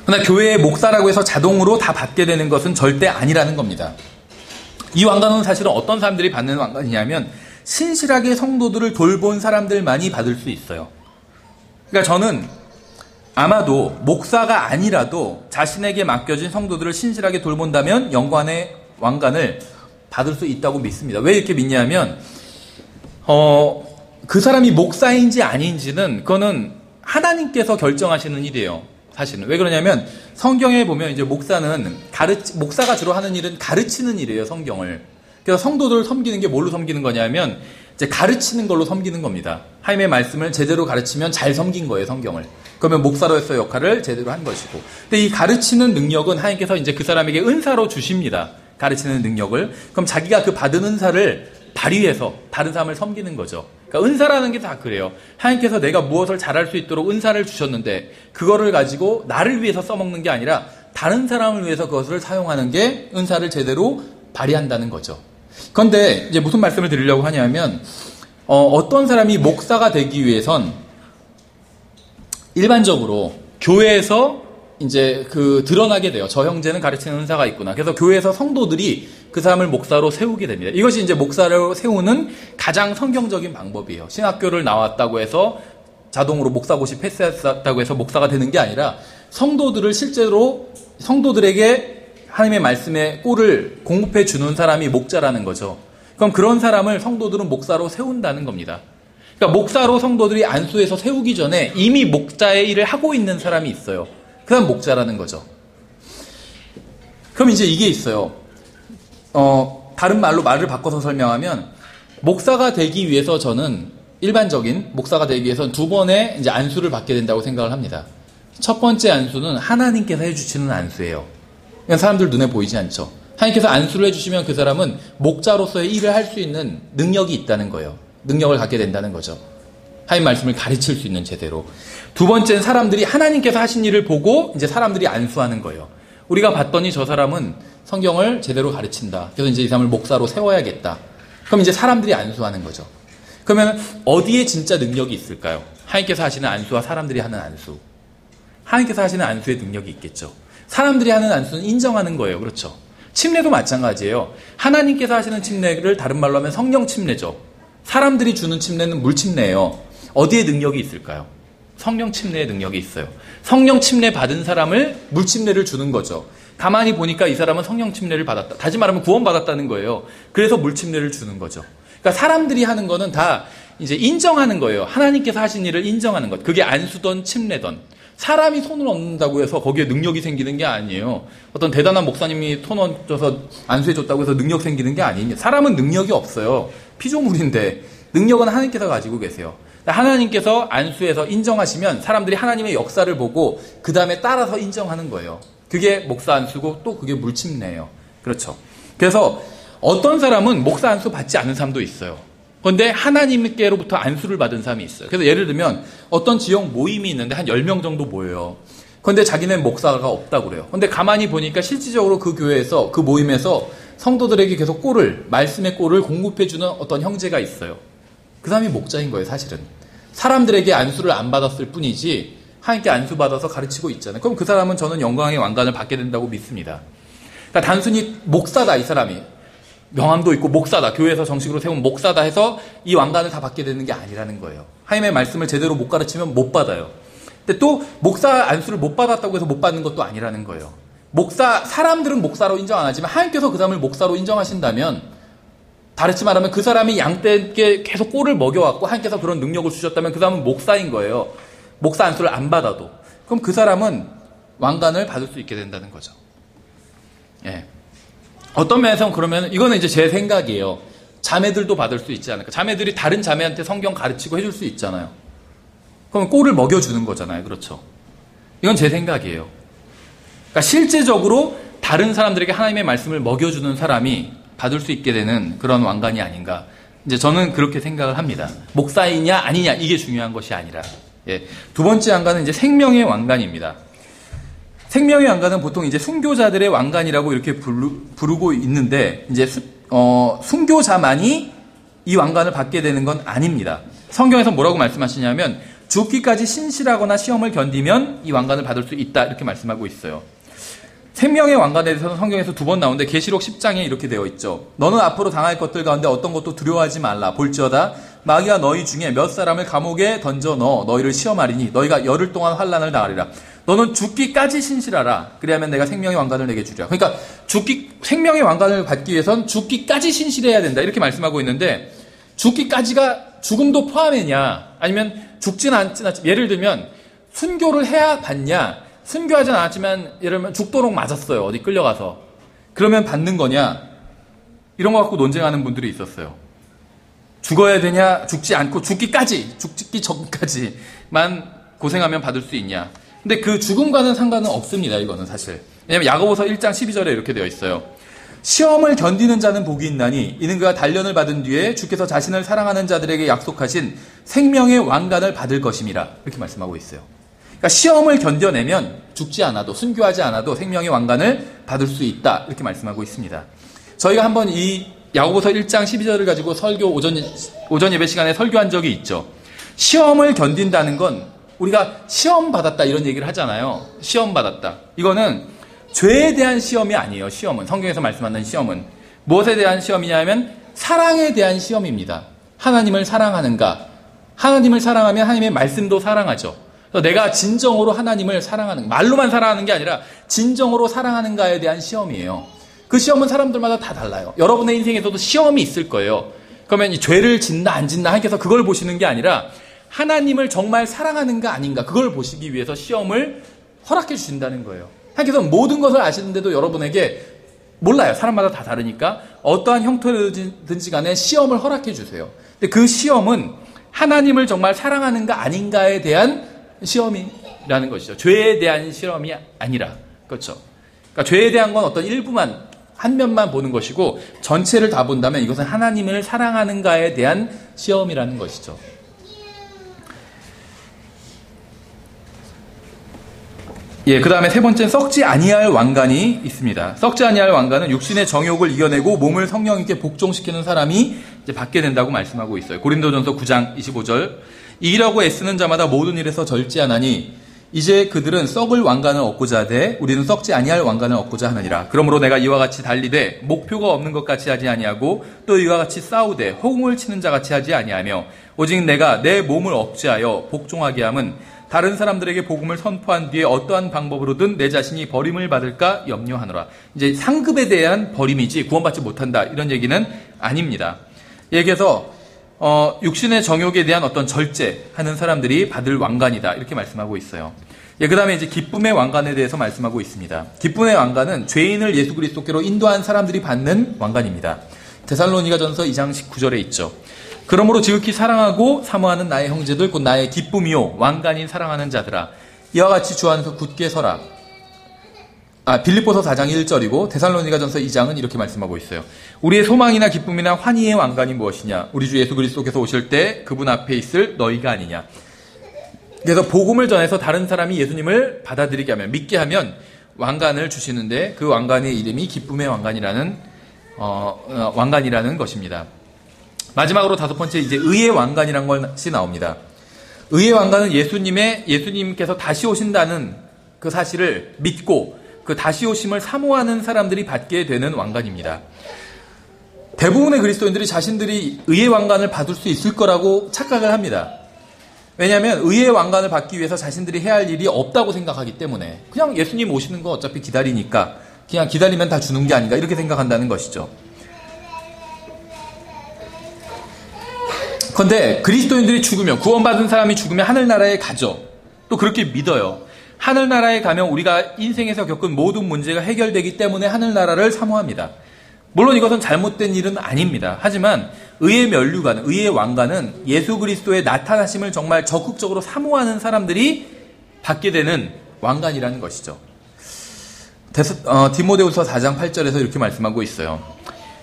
S1: 그러나 교회의 목사라고 해서 자동으로 다 받게 되는 것은 절대 아니라는 겁니다. 이 왕관은 사실은 어떤 사람들이 받는 왕관이냐면 신실하게 성도들을 돌본 사람들만이 받을 수 있어요. 그러니까 저는 아마도 목사가 아니라도 자신에게 맡겨진 성도들을 신실하게 돌본다면 영광의 왕관을 받을 수 있다고 믿습니다. 왜 이렇게 믿냐면 그 사람이 목사인지 아닌지는 그거는 하나님께서 결정하시는 일이에요. 사실은. 왜 그러냐면 성경에 보면 이제 목사가 주로 하는 일은 가르치는 일이에요. 성경을. 그래서 성도들을 섬기는 게 뭘로 섬기는 거냐면 이제 가르치는 걸로 섬기는 겁니다. 하나님의 말씀을 제대로 가르치면 잘 섬긴 거예요. 성경을. 그러면 목사로서의 역할을 제대로 한 것이고. 근데 이 가르치는 능력은 하나님께서 이제 그 사람에게 은사로 주십니다. 가르치는 능력을. 그럼 자기가 그 받은 은사를 발휘해서 다른 사람을 섬기는 거죠. 그러니까 은사라는 게 다 그래요. 하나님께서 내가 무엇을 잘할 수 있도록 은사를 주셨는데 그거를 가지고 나를 위해서 써먹는 게 아니라 다른 사람을 위해서 그것을 사용하는 게 은사를 제대로 발휘한다는 거죠. 그런데 이제 무슨 말씀을 드리려고 하냐면 어떤 사람이 목사가 되기 위해선 일반적으로 교회에서 이제 드러나게 돼요. 저 형제는 가르치는 은사가 있구나. 그래서 교회에서 성도들이 그 사람을 목사로 세우게 됩니다. 이것이 이제 목사로 세우는 가장 성경적인 방법이에요. 신학교를 나왔다고 해서 자동으로 목사고시 패스했다고 해서 목사가 되는 게 아니라 성도들을 실제로 성도들에게 하나님의 말씀의 꼴을 공급해 주는 사람이 목자라는 거죠. 그럼 그런 사람을 성도들은 목사로 세운다는 겁니다. 그러니까 목사로 성도들이 안수해서 세우기 전에 이미 목자의 일을 하고 있는 사람이 있어요. 그 사람 목자라는 거죠. 그럼 이제 이게 있어요. 다른 말을 바꿔서 설명하면 목사가 되기 위해서 저는 일반적인 목사가 되기 위해서는 두 번의 이제 안수를 받게 된다고 생각을 합니다. 첫 번째 안수는 하나님께서 해주시는 안수예요. 그냥 사람들 눈에 보이지 않죠. 하나님께서 안수를 해주시면 그 사람은 목자로서의 일을 할 수 있는 능력이 있다는 거예요. 능력을 갖게 된다는 거죠. 하나님 말씀을 가르칠 수 있는 제대로. 두 번째는 사람들이 하나님께서 하신 일을 보고 이제 사람들이 안수하는 거예요. 우리가 봤더니 저 사람은 성경을 제대로 가르친다. 그래서 이제 이 사람을 목사로 세워야겠다. 그럼 이제 사람들이 안수하는 거죠. 그러면 어디에 진짜 능력이 있을까요? 하나님께서 하시는 안수와 사람들이 하는 안수. 하나님께서 하시는 안수의 능력이 있겠죠. 사람들이 하는 안수는 인정하는 거예요. 그렇죠. 침례도 마찬가지예요. 하나님께서 하시는 침례를 다른 말로 하면 성령 침례죠. 사람들이 주는 침례는 물 침례예요. 어디에 능력이 있을까요? 성령 침례의 능력이 있어요. 성령 침례 받은 사람을 물 침례를 주는 거죠. 가만히 보니까 이 사람은 성령 침례를 받았다. 다시 말하면 구원받았다는 거예요. 그래서 물 침례를 주는 거죠. 그러니까 사람들이 하는 거는 다 이제 인정하는 거예요. 하나님께서 하신 일을 인정하는 것. 그게 안수든 침례든. 사람이 손을 얹는다고 해서 거기에 능력이 생기는 게 아니에요. 어떤 대단한 목사님이 손 얹어서 안수해줬다고 해서 능력 생기는 게 아니에요. 사람은 능력이 없어요. 피조물인데 능력은 하나님께서 가지고 계세요. 하나님께서 안수해서 인정하시면 사람들이 하나님의 역사를 보고 그 다음에 따라서 인정하는 거예요. 그게 목사 안수고 또 그게 물침례예요. 그렇죠. 그래서 어떤 사람은 목사 안수 받지 않은 사람도 있어요. 그런데 하나님께로부터 안수를 받은 사람이 있어요. 그래서 예를 들면 어떤 지역 모임이 있는데 한 10명 정도 모여요. 그런데 자기는 목사가 없다고 그래요. 그런데 가만히 보니까 실질적으로 그 교회에서 그 모임에서 성도들에게 계속 말씀의 꼴을 공급해주는 어떤 형제가 있어요. 그 사람이 목자인 거예요. 사실은. 사람들에게 안수를 안 받았을 뿐이지 하나님께 안수 받아서 가르치고 있잖아요. 그럼 그 사람은 저는 영광의 왕관을 받게 된다고 믿습니다. 그러니까 단순히 목사다 이 사람이. 명함도 있고 목사다. 교회에서 정식으로 세운 목사다 해서 이 왕관을 다 받게 되는 게 아니라는 거예요. 하나님의 말씀을 제대로 못 가르치면 못 받아요. 근데 또 목사 안수를 못 받았다고 해서 못 받는 것도 아니라는 거예요. 사람들은 목사로 인정 안 하지만 하나님께서 그 사람을 목사로 인정하신다면 다르지 말하면 그 사람이 양떼에게 계속 꼴을 먹여왔고 하나님께서 그런 능력을 주셨다면 그 사람은 목사인 거예요. 목사 안수를 안 받아도. 그럼 그 사람은 왕관을 받을 수 있게 된다는 거죠. 예. 어떤 면에서는 그러면 이거는 이제 제 생각이에요. 자매들도 받을 수 있지 않을까. 자매들이 다른 자매한테 성경 가르치고 해줄 수 있잖아요. 그럼 꼴을 먹여주는 거잖아요. 그렇죠. 이건 제 생각이에요. 그러니까 실제적으로 다른 사람들에게 하나님의 말씀을 먹여주는 사람이 받을 수 있게 되는 그런 왕관이 아닌가. 이제 저는 그렇게 생각을 합니다. 목사이냐 아니냐 이게 중요한 것이 아니라. 예. 두 번째 왕관은 이제 생명의 왕관입니다. 생명의 왕관은 보통 이제 순교자들의 왕관이라고 이렇게 부르고 있는데 이제 순교자만이 이 왕관을 받게 되는 건 아닙니다. 성경에서 뭐라고 말씀하시냐면 죽기까지 신실하거나 시험을 견디면 이 왕관을 받을 수 있다 이렇게 말씀하고 있어요. 생명의 왕관에 대해서는 성경에서 2번 나오는데 계시록 10장에 이렇게 되어 있죠. 너는 앞으로 당할 것들 가운데 어떤 것도 두려워하지 말라. 볼지어다 마귀가 너희 중에 몇 사람을 감옥에 던져 넣어 너희를 시험하리니 너희가 열흘 동안 환난을 당하리라. 너는 죽기까지 신실하라. 그리하면 내가 생명의 왕관을 내게 주리라. 그러니까 생명의 왕관을 받기 위해선 죽기까지 신실해야 된다. 이렇게 말씀하고 있는데 죽기까지가 죽음도 포함이냐 아니면 죽지는 않지만 예를 들면 순교를 해야 받냐 순교하진 않았지만 예를 들면 죽도록 맞았어요. 어디 끌려가서. 그러면 받는 거냐? 이런 거 갖고 논쟁하는 분들이 있었어요. 죽어야 되냐? 죽지 않고 죽기 전까지만 고생하면 받을 수 있냐? 근데 그 죽음과는 상관은 없습니다. 이거는 사실. 왜냐하면 야고보서 1장 12절에 이렇게 되어 있어요. 시험을 견디는 자는 복이 있나니 이는 그가 단련을 받은 뒤에 주께서 자신을 사랑하는 자들에게 약속하신 생명의 왕관을 받을 것임이라. 이렇게 말씀하고 있어요. 그러니까 시험을 견뎌내면 죽지 않아도 순교하지 않아도 생명의 왕관을 받을 수 있다. 이렇게 말씀하고 있습니다. 저희가 한번 이 야고보서 1장 12절을 가지고 설교 오전 예배 시간에 설교한 적이 있죠. 시험을 견딘다는 건 우리가 시험 받았다 이런 얘기를 하잖아요. 시험 받았다. 이거는 죄에 대한 시험이 아니에요. 시험은 성경에서 말씀하는 시험은 무엇에 대한 시험이냐면 사랑에 대한 시험입니다. 하나님을 사랑하는가? 하나님을 사랑하면 하나님의 말씀도 사랑하죠. 내가 진정으로 하나님을 사랑하는, 말로만 사랑하는 게 아니라 진정으로 사랑하는가에 대한 시험이에요. 그 시험은 사람들마다 다 달라요. 여러분의 인생에서도 시험이 있을 거예요. 그러면 이 죄를 짓나 안 짓나 하나님께서 그걸 보시는 게 아니라 하나님을 정말 사랑하는가 아닌가 그걸 보시기 위해서 시험을 허락해 주신다는 거예요. 하나님께서 모든 것을 아시는데도 여러분에게 몰라요. 사람마다 다 다르니까 어떠한 형태든지 간에 시험을 허락해 주세요. 근데 그 시험은 하나님을 정말 사랑하는가 아닌가에 대한 시험이라는 것이죠. 죄에 대한 시험이 아니라. 그렇죠. 그러니까 죄에 대한 건 어떤 일부만, 한 면만 보는 것이고 전체를 다 본다면 이것은 하나님을 사랑하는가에 대한 시험이라는 것이죠. 예, 그 다음에 세 번째는 썩지 아니할 왕관이 있습니다. 썩지 아니할 왕관은 육신의 정욕을 이겨내고 몸을 성령님께 복종시키는 사람이 이제 받게 된다고 말씀하고 있어요. 고린도전서 9장 25절. 일하고 애쓰는 자마다 모든 일에서 절제하나니 이제 그들은 썩을 왕관을 얻고자 하되 우리는 썩지 아니할 왕관을 얻고자 하느니라. 그러므로 내가 이와 같이 달리되 목표가 없는 것 같이 하지 아니하고 또 이와 같이 싸우되 호응을 치는 자 같이 하지 아니하며 오직 내가 내 몸을 억제하여 복종하게 함은 다른 사람들에게 복음을 선포한 뒤에 어떠한 방법으로든 내 자신이 버림을 받을까 염려하노라. 이제 상급에 대한 버림이지 구원받지 못한다 이런 얘기는 아닙니다. 얘기해서 육신의 정욕에 대한 어떤 절제하는 사람들이 받을 왕관이다 이렇게 말씀하고 있어요. 예, 그 다음에 이제 기쁨의 왕관에 대해서 말씀하고 있습니다. 기쁨의 왕관은 죄인을 예수 그리스도께로 인도한 사람들이 받는 왕관입니다. 데살로니가전서 2장 19절에 있죠. 그러므로 지극히 사랑하고 사모하는 나의 형제들 곧 나의 기쁨이요 왕관인 사랑하는 자들아 이와 같이 주 안에서 굳게 서라. 빌립보서 4장 1절이고 데살로니가전서 2장은 이렇게 말씀하고 있어요. 우리의 소망이나 기쁨이나 환희의 왕관이 무엇이냐? 우리 주 예수 그리스도께서 오실 때 그분 앞에 있을 너희가 아니냐? 그래서 복음을 전해서 다른 사람이 예수님을 받아들이게 하면 믿게 하면 왕관을 주시는데 그 왕관의 이름이 기쁨의 왕관이라는 왕관이라는 것입니다. 마지막으로 5번째 이제 의의 왕관이라는 것이 나옵니다. 의의 왕관은 예수님께서 다시 오신다는 그 사실을 믿고 그 다시 오심을 사모하는 사람들이 받게 되는 왕관입니다. 대부분의 그리스도인들이 자신들이 의의 왕관을 받을 수 있을 거라고 착각을 합니다. 왜냐하면 의의 왕관을 받기 위해서 자신들이 해야 할 일이 없다고 생각하기 때문에 그냥 예수님 오시는 거 어차피 기다리니까 그냥 기다리면 다 주는 게 아닌가 이렇게 생각한다는 것이죠. 그런데 그리스도인들이 죽으면 구원받은 사람이 죽으면 하늘나라에 가죠. 또 그렇게 믿어요. 하늘나라에 가면 우리가 인생에서 겪은 모든 문제가 해결되기 때문에 하늘나라를 사모합니다. 물론 이것은 잘못된 일은 아닙니다. 하지만 의의 면류관, 의의 왕관은 예수 그리스도의 나타나심을 정말 적극적으로 사모하는 사람들이 받게 되는 왕관이라는 것이죠. 디모데후서 4장 8절에서 이렇게 말씀하고 있어요.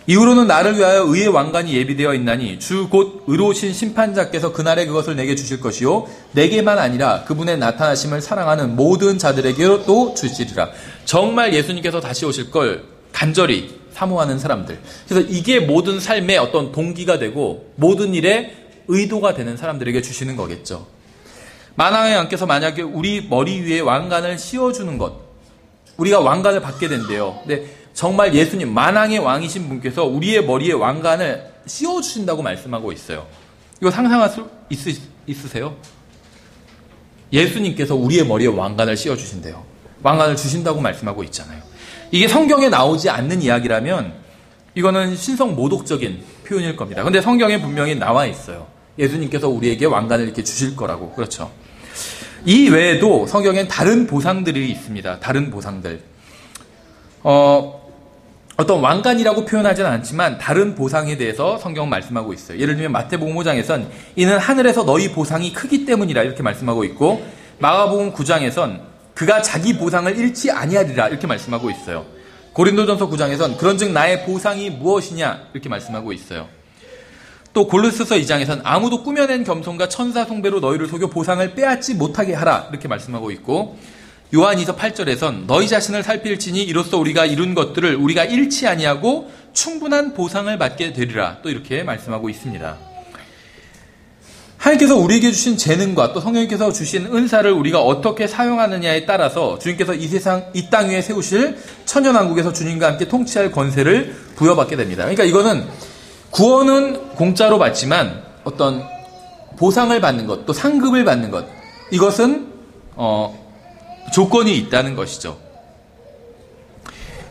S1: 이후로는 나를 위하여 의의 왕관이 예비되어 있나니 주 곧 의로우신 심판자께서 그날에 그것을 내게 주실 것이요 내게만 아니라 그분의 나타나심을 사랑하는 모든 자들에게도 주시리라. 정말 예수님께서 다시 오실 걸 간절히 사모하는 사람들. 그래서 이게 모든 삶의 어떤 동기가 되고 모든 일의 의도가 되는 사람들에게 주시는 거겠죠. 만왕의 왕께서 만약에 우리 머리 위에 왕관을 씌워주는 것, 우리가 왕관을 받게 된대요. 근데 정말 예수님, 만왕의 왕이신 분께서 우리의 머리에 왕관을 씌워주신다고 말씀하고 있어요. 이거 상상할 수 있으세요? 예수님께서 우리의 머리에 왕관을 씌워주신대요. 왕관을 주신다고 말씀하고 있잖아요. 이게 성경에 나오지 않는 이야기라면 이거는 신성 모독적인 표현일 겁니다. 근데 성경에 분명히 나와 있어요. 예수님께서 우리에게 왕관을 이렇게 주실 거라고. 그렇죠. 이 외에도 성경엔 다른 보상들이 있습니다. 다른 보상들. 어떤 왕관이라고 표현하지는 않지만 다른 보상에 대해서 성경은 말씀하고 있어요. 예를 들면 마태복음 5장에선 이는 하늘에서 너희 보상이 크기 때문이라 이렇게 말씀하고 있고, 마가복음 9장에선 그가 자기 보상을 잃지 아니하리라 이렇게 말씀하고 있어요. 고린도전서 9장에선 그런즉 나의 보상이 무엇이냐 이렇게 말씀하고 있어요. 또 골로새서 2장에선 아무도 꾸며낸 겸손과 천사 숭배로 너희를 속여 보상을 빼앗지 못하게 하라 이렇게 말씀하고 있고, 요한이서 8절에선 너희 자신을 살필지니 이로써 우리가 이룬 것들을 우리가 잃지 아니하고 충분한 보상을 받게 되리라 또 이렇게 말씀하고 있습니다. 하나님께서 우리에게 주신 재능과 또 성령님께서 주신 은사를 우리가 어떻게 사용하느냐에 따라서 주님께서 이 땅 위에 세우실 천년왕국에서 주님과 함께 통치할 권세를 부여받게 됩니다. 그러니까 이거는 구원은 공짜로 받지만 어떤 보상을 받는 것, 또 상급을 받는 것, 이것은 조건이 있다는 것이죠.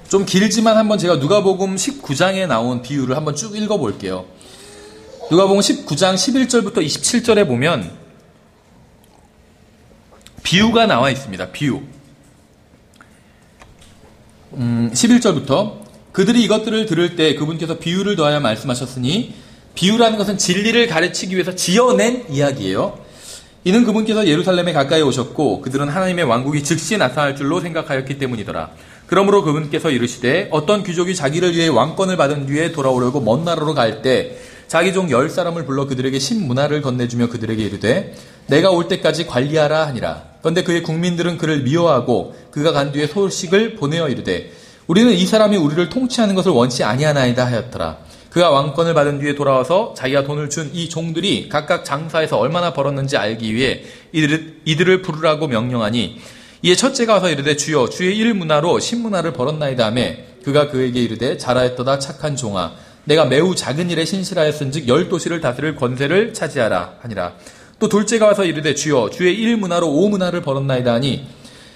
S1: 좀 길지만 한번 제가 누가복음 19장에 나온 비유를 한번 쭉 읽어볼게요. 누가복음 19장 11절부터 27절에 보면 비유가 나와 있습니다. 비유. 11절부터 그들이 이것들을 들을 때 그분께서 비유를 더하여 말씀하셨으니, 비유라는 것은 진리를 가르치기 위해서 지어낸 이야기예요. 이는 그분께서 예루살렘에 가까이 오셨고 그들은 하나님의 왕국이 즉시 나타날 줄로 생각하였기 때문이더라. 그러므로 그분께서 이르시되 어떤 귀족이 자기를 위해 왕권을 받은 뒤에 돌아오려고 먼 나라로 갈 때 자기 종 10사람을 불러 그들에게 신문화를 건네주며 그들에게 이르되 내가 올 때까지 관리하라 하니라. 그런데 그의 국민들은 그를 미워하고 그가 간 뒤에 소식을 보내어 이르되 우리는 이 사람이 우리를 통치하는 것을 원치 아니하나이다 하였더라. 그가 왕권을 받은 뒤에 돌아와서 자기가 돈을 준 이 종들이 각각 장사해서 얼마나 벌었는지 알기 위해 이들을 부르라고 명령하니, 이에 첫째가 와서 이르되 주여 주의 일 문화로 10문화를 벌었나이다 하며 그가 그에게 이르되 잘하였도다 착한 종아, 내가 매우 작은 일에 신실하였은즉 10도시를 다스릴 권세를 차지하라 하니라. 또 둘째가 와서 이르되 주여 주의 1문화로 5문화를 벌었나이다 하니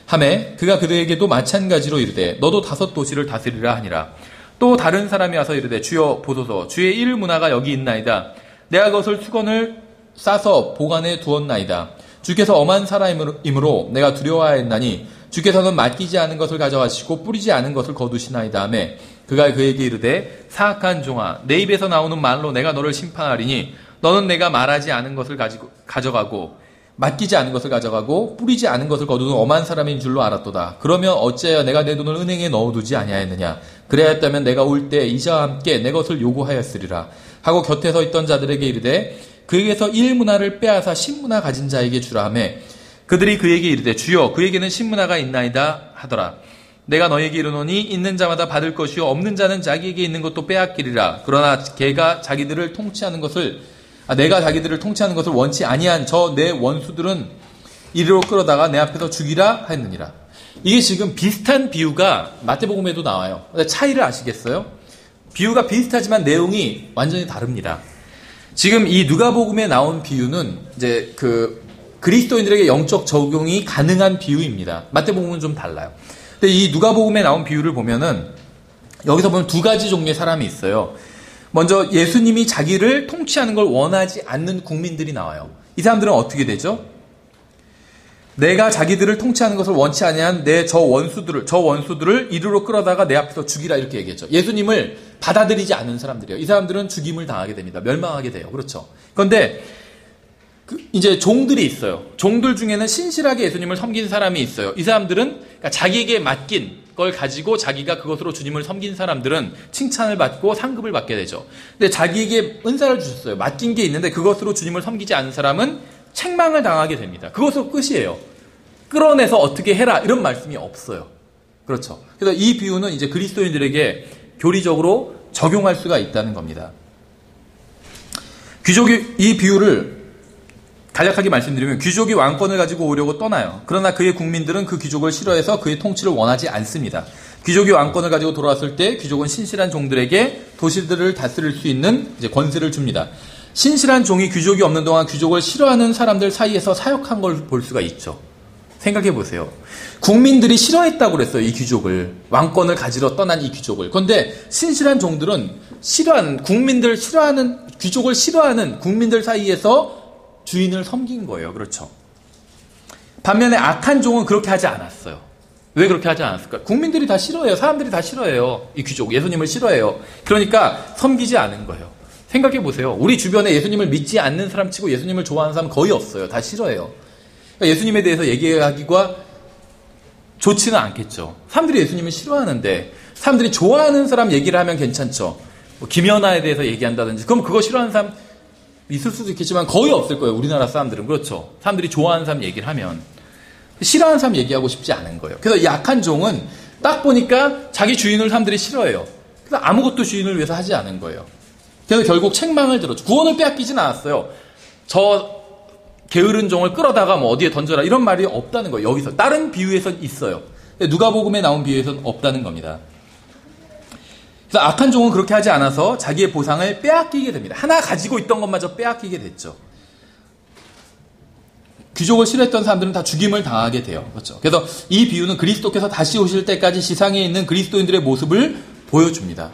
S1: 하매 그가 그들에게도 마찬가지로 이르되 너도 5도시를 다스리라 하니라. 또 다른 사람이 와서 이르되 주여 보소서 주의 1문화가 여기 있나이다. 내가 그것을 수건을 싸서 보관해 두었나이다. 주께서 엄한 사람이므로 내가 두려워하였나니 주께서는 맡기지 않은 것을 가져가시고 뿌리지 않은 것을 거두시나이다 하며 그가 그에게 이르되 사악한 종아, 내 입에서 나오는 말로 내가 너를 심판하리니 너는 내가 말하지 않은 것을 가져가고 맡기지 않은 것을 가져가고 뿌리지 않은 것을 거두는 엄한 사람인 줄로 알았도다. 그러면 어찌하여 내가 내 돈을 은행에 넣어두지 아니하였느냐. 그래야했다면 내가 올 때 이자와 함께 내 것을 요구하였으리라 하고 곁에 서 있던 자들에게 이르되 그에게서 1문화를 빼앗아 10문화 가진 자에게 주라 하며 그들이 그에게 이르되 주여 그에게는 10문화가 있나이다 하더라. 내가 너에게 이르노니 있는 자마다 받을 것이요 없는 자는 자기에게 있는 것도 빼앗기리라. 그러나 내가 자기들을 통치하는 것을 원치 아니한 저 내 원수들은 이리로 끌어다가 내 앞에서 죽이라 하였느니라. 이게 지금 비슷한 비유가 마태복음에도 나와요. 차이를 아시겠어요? 비유가 비슷하지만 내용이 완전히 다릅니다. 지금 이 누가복음에 나온 비유는 이제 그리스도인들에게 영적 적용이 가능한 비유입니다. 마태복음은 좀 달라요. 근데 이 누가복음에 나온 비유를 보면은 여기서 보면 두 가지 종류의 사람이 있어요. 먼저 예수님이 자기를 통치하는 걸 원하지 않는 국민들이 나와요. 이 사람들은 어떻게 되죠? 내가 자기들을 통치하는 것을 원치 아니한 저 원수들을 이리로 끌어다가 내 앞에서 죽이라 이렇게 얘기했죠. 예수님을 받아들이지 않는 사람들이에요. 이 사람들은 죽임을 당하게 됩니다. 멸망하게 돼요. 그렇죠. 그런데 이제 종들이 있어요. 종들 중에는 신실하게 예수님을 섬긴 사람이 있어요. 이 사람들은 그러니까 자기에게 맡긴 걸 가지고 자기가 그것으로 주님을 섬긴 사람들은 칭찬을 받고 상급을 받게 되죠. 근데 자기에게 은사를 주셨어요. 맡긴 게 있는데 그것으로 주님을 섬기지 않은 사람은 책망을 당하게 됩니다. 그것으로 끝이에요. 끌어내서 어떻게 해라 이런 말씀이 없어요. 그렇죠. 그래서 이 비유는 이제 그리스도인들에게 교리적으로 적용할 수가 있다는 겁니다. 귀족이 이 비유를 간략하게 말씀드리면 귀족이 왕권을 가지고 오려고 떠나요. 그러나 그의 국민들은 그 귀족을 싫어해서 그의 통치를 원하지 않습니다. 귀족이 왕권을 가지고 돌아왔을 때 귀족은 신실한 종들에게 도시들을 다스릴 수 있는 이제 권세를 줍니다. 신실한 종이 귀족이 없는 동안 귀족을 싫어하는 사람들 사이에서 사역한 걸 볼 수가 있죠. 생각해 보세요. 국민들이 싫어했다고 그랬어요. 이 귀족을. 왕권을 가지러 떠난 이 귀족을. 그런데 신실한 종들은 귀족을 싫어하는 국민들 사이에서 주인을 섬긴 거예요. 그렇죠. 반면에 악한 종은 그렇게 하지 않았어요. 왜 그렇게 하지 않았을까? 국민들이 다 싫어해요. 사람들이 다 싫어해요. 이 귀족, 예수님을 싫어해요. 그러니까 섬기지 않은 거예요. 생각해 보세요. 우리 주변에 예수님을 믿지 않는 사람 치고 예수님을 좋아하는 사람 거의 없어요. 다 싫어해요. 그러니까 예수님에 대해서 얘기하기가 좋지는 않겠죠. 사람들이 예수님을 싫어하는데 사람들이 좋아하는 사람 얘기를 하면 괜찮죠. 뭐 김연아에 대해서 얘기한다든지 그럼 그거 싫어하는 사람 있을 수도 있겠지만 거의 없을 거예요. 우리나라 사람들은. 그렇죠. 사람들이 좋아하는 사람 얘기를 하면 싫어하는 사람 얘기하고 싶지 않은 거예요. 그래서 약한 종은 딱 보니까 자기 주인을 사람들이 싫어해요. 그래서 아무것도 주인을 위해서 하지 않은 거예요. 그래서 결국 책망을 들었죠. 구원을 빼앗기진 않았어요. 저 게으른 종을 끌어다가 뭐 어디에 던져라 이런 말이 없다는 거예요. 여기서 다른 비유에선 있어요. 누가복음에 나온 비유에선 없다는 겁니다. 그래서 악한 종은 그렇게 하지 않아서 자기의 보상을 빼앗기게 됩니다. 하나 가지고 있던 것마저 빼앗기게 됐죠. 귀족을 싫어했던 사람들은 다 죽임을 당하게 돼요. 그렇죠. 그래서 이 비유는 그리스도께서 다시 오실 때까지 지상에 있는 그리스도인들의 모습을 보여줍니다.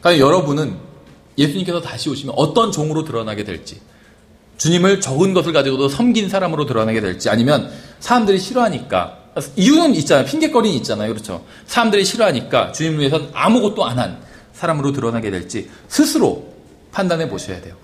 S1: 그러니까 여러분은 예수님께서 다시 오시면 어떤 종으로 드러나게 될지, 주님을 적은 것을 가지고도 섬긴 사람으로 드러나게 될지, 아니면 사람들이 싫어하니까, 이유는 있잖아요. 핑계거리는 있잖아요. 그렇죠. 사람들이 싫어하니까 주님을 위해서는 아무것도 안 한 사람으로 드러나게 될지 스스로 판단해 보셔야 돼요.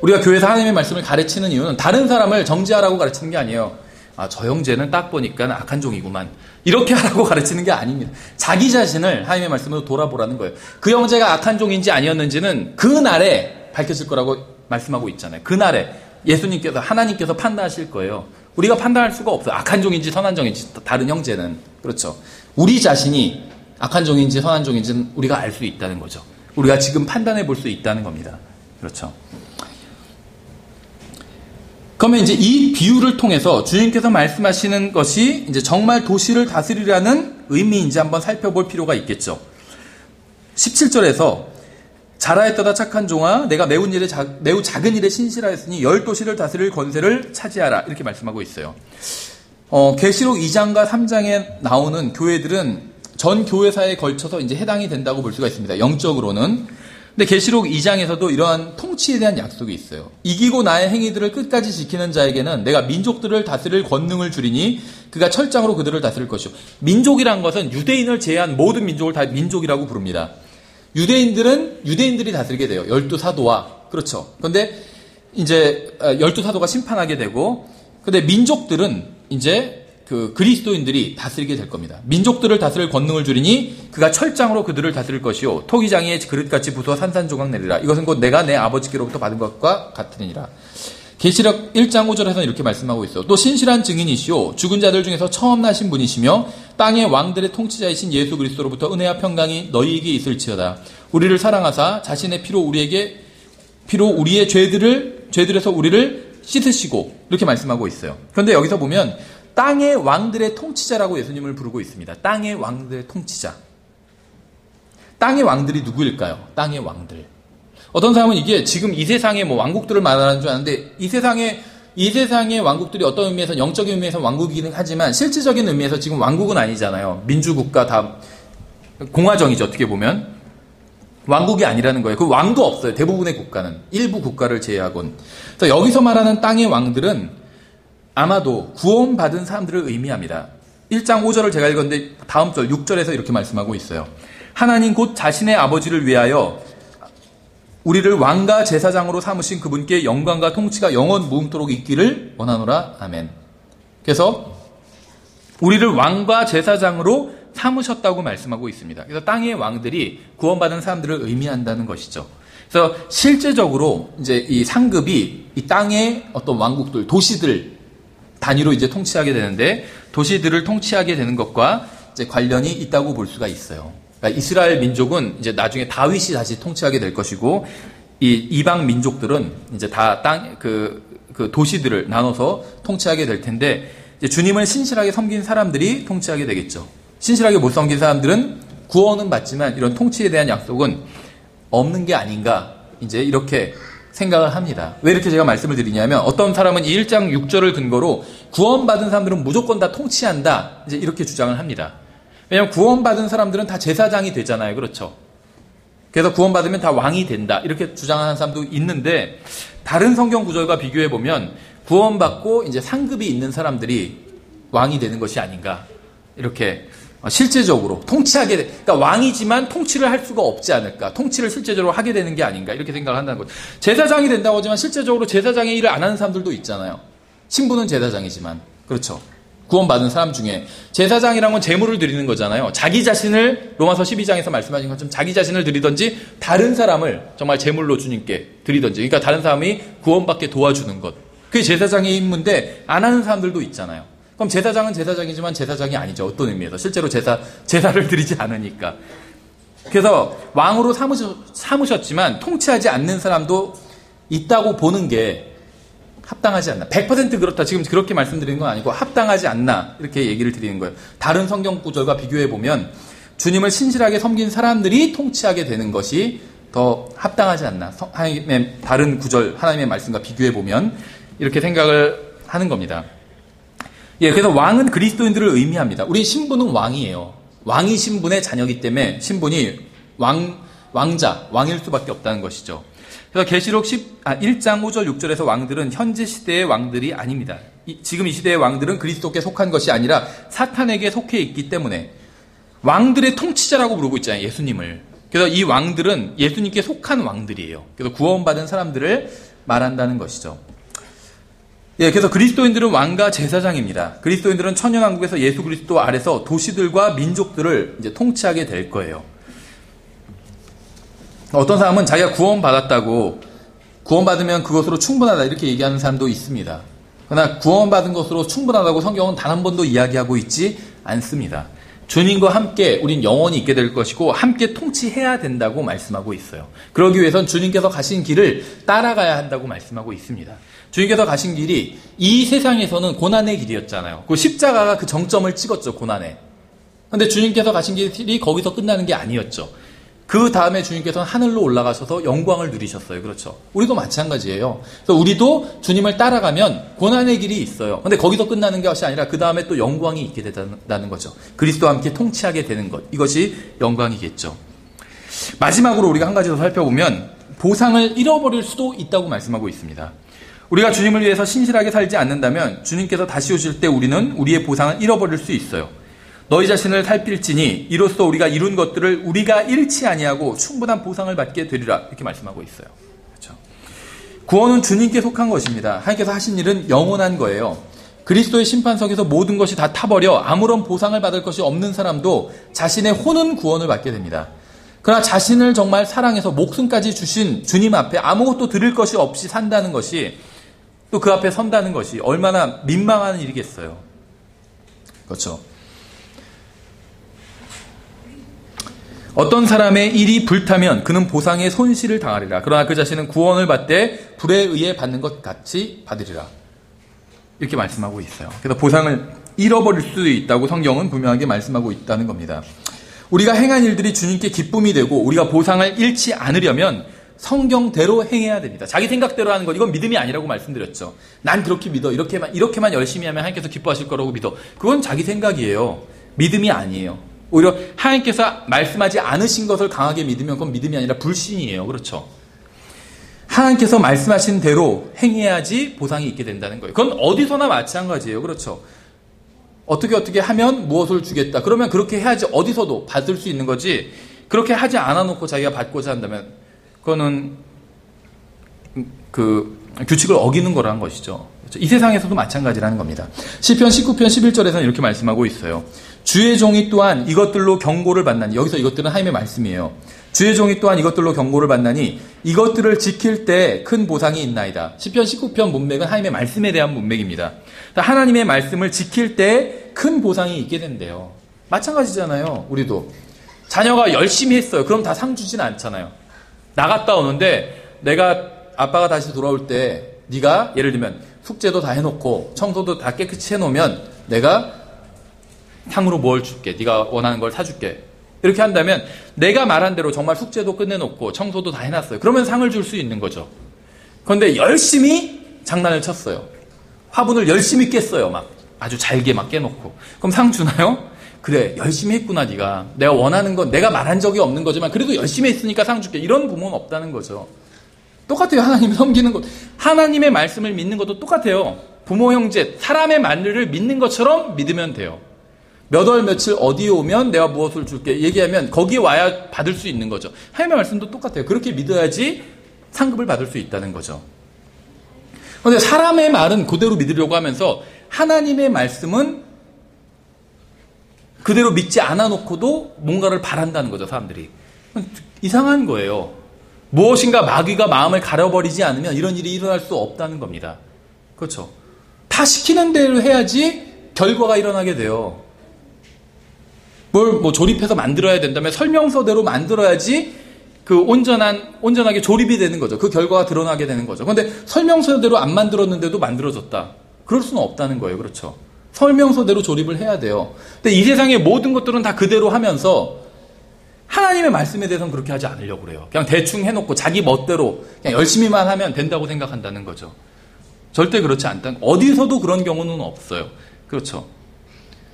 S1: 우리가 교회에서 하나님의 말씀을 가르치는 이유는 다른 사람을 정죄하라고 가르치는 게 아니에요. 아, 저 형제는 딱 보니까 악한 종이구만. 이렇게 하라고 가르치는 게 아닙니다. 자기 자신을 하나님의 말씀으로 돌아보라는 거예요. 그 형제가 악한 종인지 아니었는지는 그날에 밝혀질 거라고 말씀하고 있잖아요. 그날에 예수님께서, 하나님께서 판단하실 거예요. 우리가 판단할 수가 없어요. 악한 종인지 선한 종인지, 다른 형제는. 그렇죠. 우리 자신이 악한 종인지 선한 종인지는 우리가 알 수 있다는 거죠. 우리가 지금 판단해 볼 수 있다는 겁니다. 그렇죠. 그러면 이제 이 비유를 통해서 주님께서 말씀하시는 것이 이제 정말 도시를 다스리라는 의미인지 한번 살펴볼 필요가 있겠죠. 17절에서 자라했다다 착한 종아, 내가 매우 작은 일에 신실하였으니 10도시를 다스릴 권세를 차지하라. 이렇게 말씀하고 있어요. 계시록 2장과 3장에 나오는 교회들은 전 교회사에 걸쳐서 이제 해당이 된다고 볼 수가 있습니다. 영적으로는. 근데 계시록 2장에서도 이러한 통치에 대한 약속이 있어요. 이기고 나의 행위들을 끝까지 지키는 자에게는 내가 민족들을 다스릴 권능을 주리니 그가 철장으로 그들을 다스릴 것이요. 민족이란 것은 유대인을 제외한 모든 민족을 다 민족이라고 부릅니다. 유대인들이 다스리게 돼요. 12사도와. 그렇죠. 그런데 이제 12사도가 심판하게 되고, 근데 민족들은 이제 그 그리스도인들이 다스리게 될 겁니다. 민족들을 다스릴 권능을 주리니 그가 철장으로 그들을 다스릴 것이요 토기장이의 그릇같이 부수어 산산조각 내리라. 이것은 곧 내가 내 아버지께로부터 받은 것과 같으니라. 계시록 1장 5절에서는 이렇게 말씀하고 있어요. 또 신실한 증인이시오 죽은 자들 중에서 처음 나신 분이시며 땅의 왕들의 통치자이신 예수 그리스도로부터 은혜와 평강이 너희에게 있을지어다. 우리를 사랑하사 자신의 피로 우리의 죄들에서 우리를 씻으시고, 이렇게 말씀하고 있어요. 그런데 여기서 보면 땅의 왕들의 통치자라고 예수님을 부르고 있습니다. 땅의 왕들의 통치자. 땅의 왕들이 누구일까요? 땅의 왕들. 어떤 사람은 이게 지금 이 세상의 뭐 왕국들을 말하는 줄 아는데, 이 세상의 왕국들이 어떤 의미에서, 영적인 의미에서 왕국이긴 하지만 실질적인 의미에서 지금 왕국은 아니잖아요. 민주국가 다 공화정이죠. 어떻게 보면 왕국이 아니라는 거예요. 그 왕도 없어요. 대부분의 국가는, 일부 국가를 제외하곤. 그래서 여기서 말하는 땅의 왕들은 아마도 구원받은 사람들을 의미합니다. 1장 5절을 제가 읽었는데 다음 절 6절에서 이렇게 말씀하고 있어요. 하나님 곧 자신의 아버지를 위하여 우리를 왕과 제사장으로 삼으신 그분께 영광과 통치가 영원 무음토록 있기를 원하노라. 아멘. 그래서 우리를 왕과 제사장으로 삼으셨다고 말씀하고 있습니다. 그래서 땅의 왕들이 구원받은 사람들을 의미한다는 것이죠. 그래서 실제적으로 이제 이 상급이 이 땅의 어떤 왕국들, 도시들 단위로 이제 통치하게 되는데, 도시들을 통치하게 되는 것과 이제 관련이 있다고 볼 수가 있어요. 그러니까 이스라엘 민족은 이제 나중에 다윗이 다시 통치하게 될 것이고, 이 이방 민족들은 이제 다 그 그 도시들을 나눠서 통치하게 될 텐데, 이제 주님을 신실하게 섬긴 사람들이 통치하게 되겠죠. 신실하게 못 섬긴 사람들은 구원은 받지만 이런 통치에 대한 약속은 없는 게 아닌가, 이제 이렇게 생각을 합니다. 왜 이렇게 제가 말씀을 드리냐면, 어떤 사람은 이 1장 6절을 근거로 구원받은 사람들은 무조건 다 통치한다, 이제 이렇게 주장을 합니다. 왜냐하면 구원받은 사람들은 다 제사장이 되잖아요. 그렇죠? 그래서 구원받으면 다 왕이 된다, 이렇게 주장하는 사람도 있는데, 다른 성경 구절과 비교해 보면 구원받고 이제 상급이 있는 사람들이 왕이 되는 것이 아닌가, 이렇게 실제적으로 통치하게, 그러니까 왕이지만 통치를 할 수가 없지 않을까, 통치를 실제적으로 하게 되는 게 아닌가, 이렇게 생각을 한다는 거죠. 제사장이 된다고 하지만 실제적으로 제사장의 일을 안 하는 사람들도 있잖아요. 신부는 제사장이지만, 그렇죠. 구원받은 사람 중에 제사장이란 건 제물을 드리는 거잖아요. 자기 자신을, 로마서 12장에서 말씀하신 것처럼 자기 자신을 드리든지 다른 사람을 정말 제물로 주님께 드리든지, 그러니까 다른 사람이 구원받게 도와주는 것, 그게 제사장의 임무인데 안 하는 사람들도 있잖아요. 그럼 제사장은 제사장이지만 제사장이 아니죠. 어떤 의미에서 실제로 제사를 드리지 않으니까. 그래서 왕으로 삼으셨지만 통치하지 않는 사람도 있다고 보는 게 합당하지 않나. 100% 그렇다, 지금 그렇게 말씀드리는 건 아니고 합당하지 않나, 이렇게 얘기를 드리는 거예요. 다른 성경 구절과 비교해 보면 주님을 신실하게 섬긴 사람들이 통치하게 되는 것이 더 합당하지 않나. 하나님의 다른 구절, 하나님의 말씀과 비교해 보면 이렇게 생각을 하는 겁니다. 예, 그래서 왕은 그리스도인들을 의미합니다. 우리 신부는 왕이에요. 왕이신 분의 자녀이기 때문에 신분이 왕자, 왕일 수밖에 없다는 것이죠. 그래서 계시록 1장 5절 6절에서 왕들은 현재 시대의 왕들이 아닙니다. 지금 이 시대의 왕들은 그리스도께 속한 것이 아니라 사탄에게 속해 있기 때문에 왕들의 통치자라고 부르고 있잖아요, 예수님을. 그래서 이 왕들은 예수님께 속한 왕들이에요. 그래서 구원받은 사람들을 말한다는 것이죠. 예, 그래서 그리스도인들은 왕과 제사장입니다. 그리스도인들은 천년왕국에서 예수 그리스도 아래서 도시들과 민족들을 이제 통치하게 될 거예요. 어떤 사람은 자기가 구원받았다고, 구원받으면 그것으로 충분하다, 이렇게 얘기하는 사람도 있습니다. 그러나 구원받은 것으로 충분하다고 성경은 단 한 번도 이야기하고 있지 않습니다. 주님과 함께 우린 영원히 있게 될 것이고 함께 통치해야 된다고 말씀하고 있어요. 그러기 위해선 주님께서 가신 길을 따라가야 한다고 말씀하고 있습니다. 주님께서 가신 길이 이 세상에서는 고난의 길이었잖아요. 그 십자가가 그 정점을 찍었죠, 고난에. 그런데 주님께서 가신 길이 거기서 끝나는 게 아니었죠. 그 다음에 주님께서는 하늘로 올라가셔서 영광을 누리셨어요. 그렇죠. 우리도 마찬가지예요. 그래서 우리도 주님을 따라가면 고난의 길이 있어요. 그런데 거기서 끝나는 것이 아니라 그 다음에 또 영광이 있게 된다는 거죠. 그리스도와 함께 통치하게 되는 것, 이것이 영광이겠죠. 마지막으로 우리가 한 가지 더 살펴보면 보상을 잃어버릴 수도 있다고 말씀하고 있습니다. 우리가 주님을 위해서 신실하게 살지 않는다면 주님께서 다시 오실 때 우리는 우리의 보상을 잃어버릴 수 있어요. 너희 자신을 살필지니 이로써 우리가 이룬 것들을 우리가 잃지 아니하고 충분한 보상을 받게 되리라, 이렇게 말씀하고 있어요. 그렇죠? 구원은 주님께 속한 것입니다. 하나님께서 하신 일은 영원한 거예요. 그리스도의 심판석에서 모든 것이 다 타버려 아무런 보상을 받을 것이 없는 사람도 자신의 혼은 구원을 받게 됩니다. 그러나 자신을 정말 사랑해서 목숨까지 주신 주님 앞에 아무것도 드릴 것이 없이 산다는 것이, 또 그 앞에 선다는 것이 얼마나 민망한 일이겠어요. 그렇죠? 어떤 사람의 일이 불타면 그는 보상의 손실을 당하리라. 그러나 그 자신은 구원을 받되 불에 의해 받는 것 같이 받으리라. 이렇게 말씀하고 있어요. 그래서 보상을 잃어버릴 수도 있다고 성경은 분명하게 말씀하고 있다는 겁니다. 우리가 행한 일들이 주님께 기쁨이 되고 우리가 보상을 잃지 않으려면 성경대로 행해야 됩니다. 자기 생각대로 하는 것, 이건 믿음이 아니라고 말씀드렸죠. 난 그렇게 믿어. 이렇게만 열심히 하면 하나님께서 기뻐하실 거라고 믿어. 그건 자기 생각이에요. 믿음이 아니에요. 오히려 하나님께서 말씀하지 않으신 것을 강하게 믿으면 그건 믿음이 아니라 불신이에요. 그렇죠? 하나님께서 말씀하신 대로 행해야지 보상이 있게 된다는 거예요. 그건 어디서나 마찬가지예요. 그렇죠? 어떻게 하면 무엇을 주겠다. 그러면 그렇게 해야지 어디서도 받을 수 있는 거지, 그렇게 하지 않아 놓고 자기가 받고자 한다면 그거는 그 규칙을 어기는 거라는 것이죠. 이 세상에서도 마찬가지라는 겁니다. 시편 19편 11절에서는 이렇게 말씀하고 있어요. 주의 종이 또한 이것들로 경고를 받나니, 여기서 이것들은 하나님의 말씀이에요. 주의 종이 또한 이것들로 경고를 받나니 이것들을 지킬 때 큰 보상이 있나이다. 시편 19편 문맥은 하나님의 말씀에 대한 문맥입니다. 하나님의 말씀을 지킬 때 큰 보상이 있게 된대요. 마찬가지잖아요. 우리도 자녀가 열심히 했어요. 그럼 다 상 주지는 않잖아요. 나갔다 오는데 아빠가 다시 돌아올 때 네가 예를 들면 숙제도 다 해놓고 청소도 다 깨끗이 해놓으면 내가 상으로 뭘 줄게. 네가 원하는 걸 사줄게. 이렇게 한다면 내가 말한 대로 정말 숙제도 끝내놓고 청소도 다 해놨어요. 그러면 상을 줄 수 있는 거죠. 그런데 열심히 장난을 쳤어요. 화분을 열심히 깼어요. 막 아주 잘게 막 깨놓고. 그럼 상 주나요? 그래, 열심히 했구나 네가. 내가 원하는 건 내가 말한 적이 없는 거지만 그래도 열심히 했으니까 상 줄게. 이런 부모는 없다는 거죠. 똑같아요. 하나님 섬기는 것. 하나님의 말씀을 믿는 것도 똑같아요. 부모, 형제, 사람의 말을 믿는 것처럼 믿으면 돼요. 몇 월 며칠 어디에 오면 내가 무엇을 줄게 얘기하면 거기에 와야 받을 수 있는 거죠. 하나님의 말씀도 똑같아요. 그렇게 믿어야지 상급을 받을 수 있다는 거죠. 그런데 사람의 말은 그대로 믿으려고 하면서 하나님의 말씀은 그대로 믿지 않아 놓고도 뭔가를 바란다는 거죠. 사람들이. 이상한 거예요. 무엇인가 마귀가 마음을 가려버리지 않으면 이런 일이 일어날 수 없다는 겁니다. 그렇죠. 다 시키는 대로 해야지 결과가 일어나게 돼요. 뭘 조립해서 만들어야 된다면 설명서대로 만들어야지 온전하게 조립이 되는 거죠. 그 결과가 드러나게 되는 거죠. 그런데 설명서대로 안 만들었는데도 만들어졌다. 그럴 수는 없다는 거예요. 그렇죠. 설명서대로 조립을 해야 돼요. 근데 이 세상의 모든 것들은 다 그대로 하면서 하나님의 말씀에 대해서는 그렇게 하지 않으려고 그래요. 그냥 대충 해놓고 자기 멋대로 그냥 열심히만 하면 된다고 생각한다는 거죠. 절대 그렇지 않다. 어디서도 그런 경우는 없어요. 그렇죠.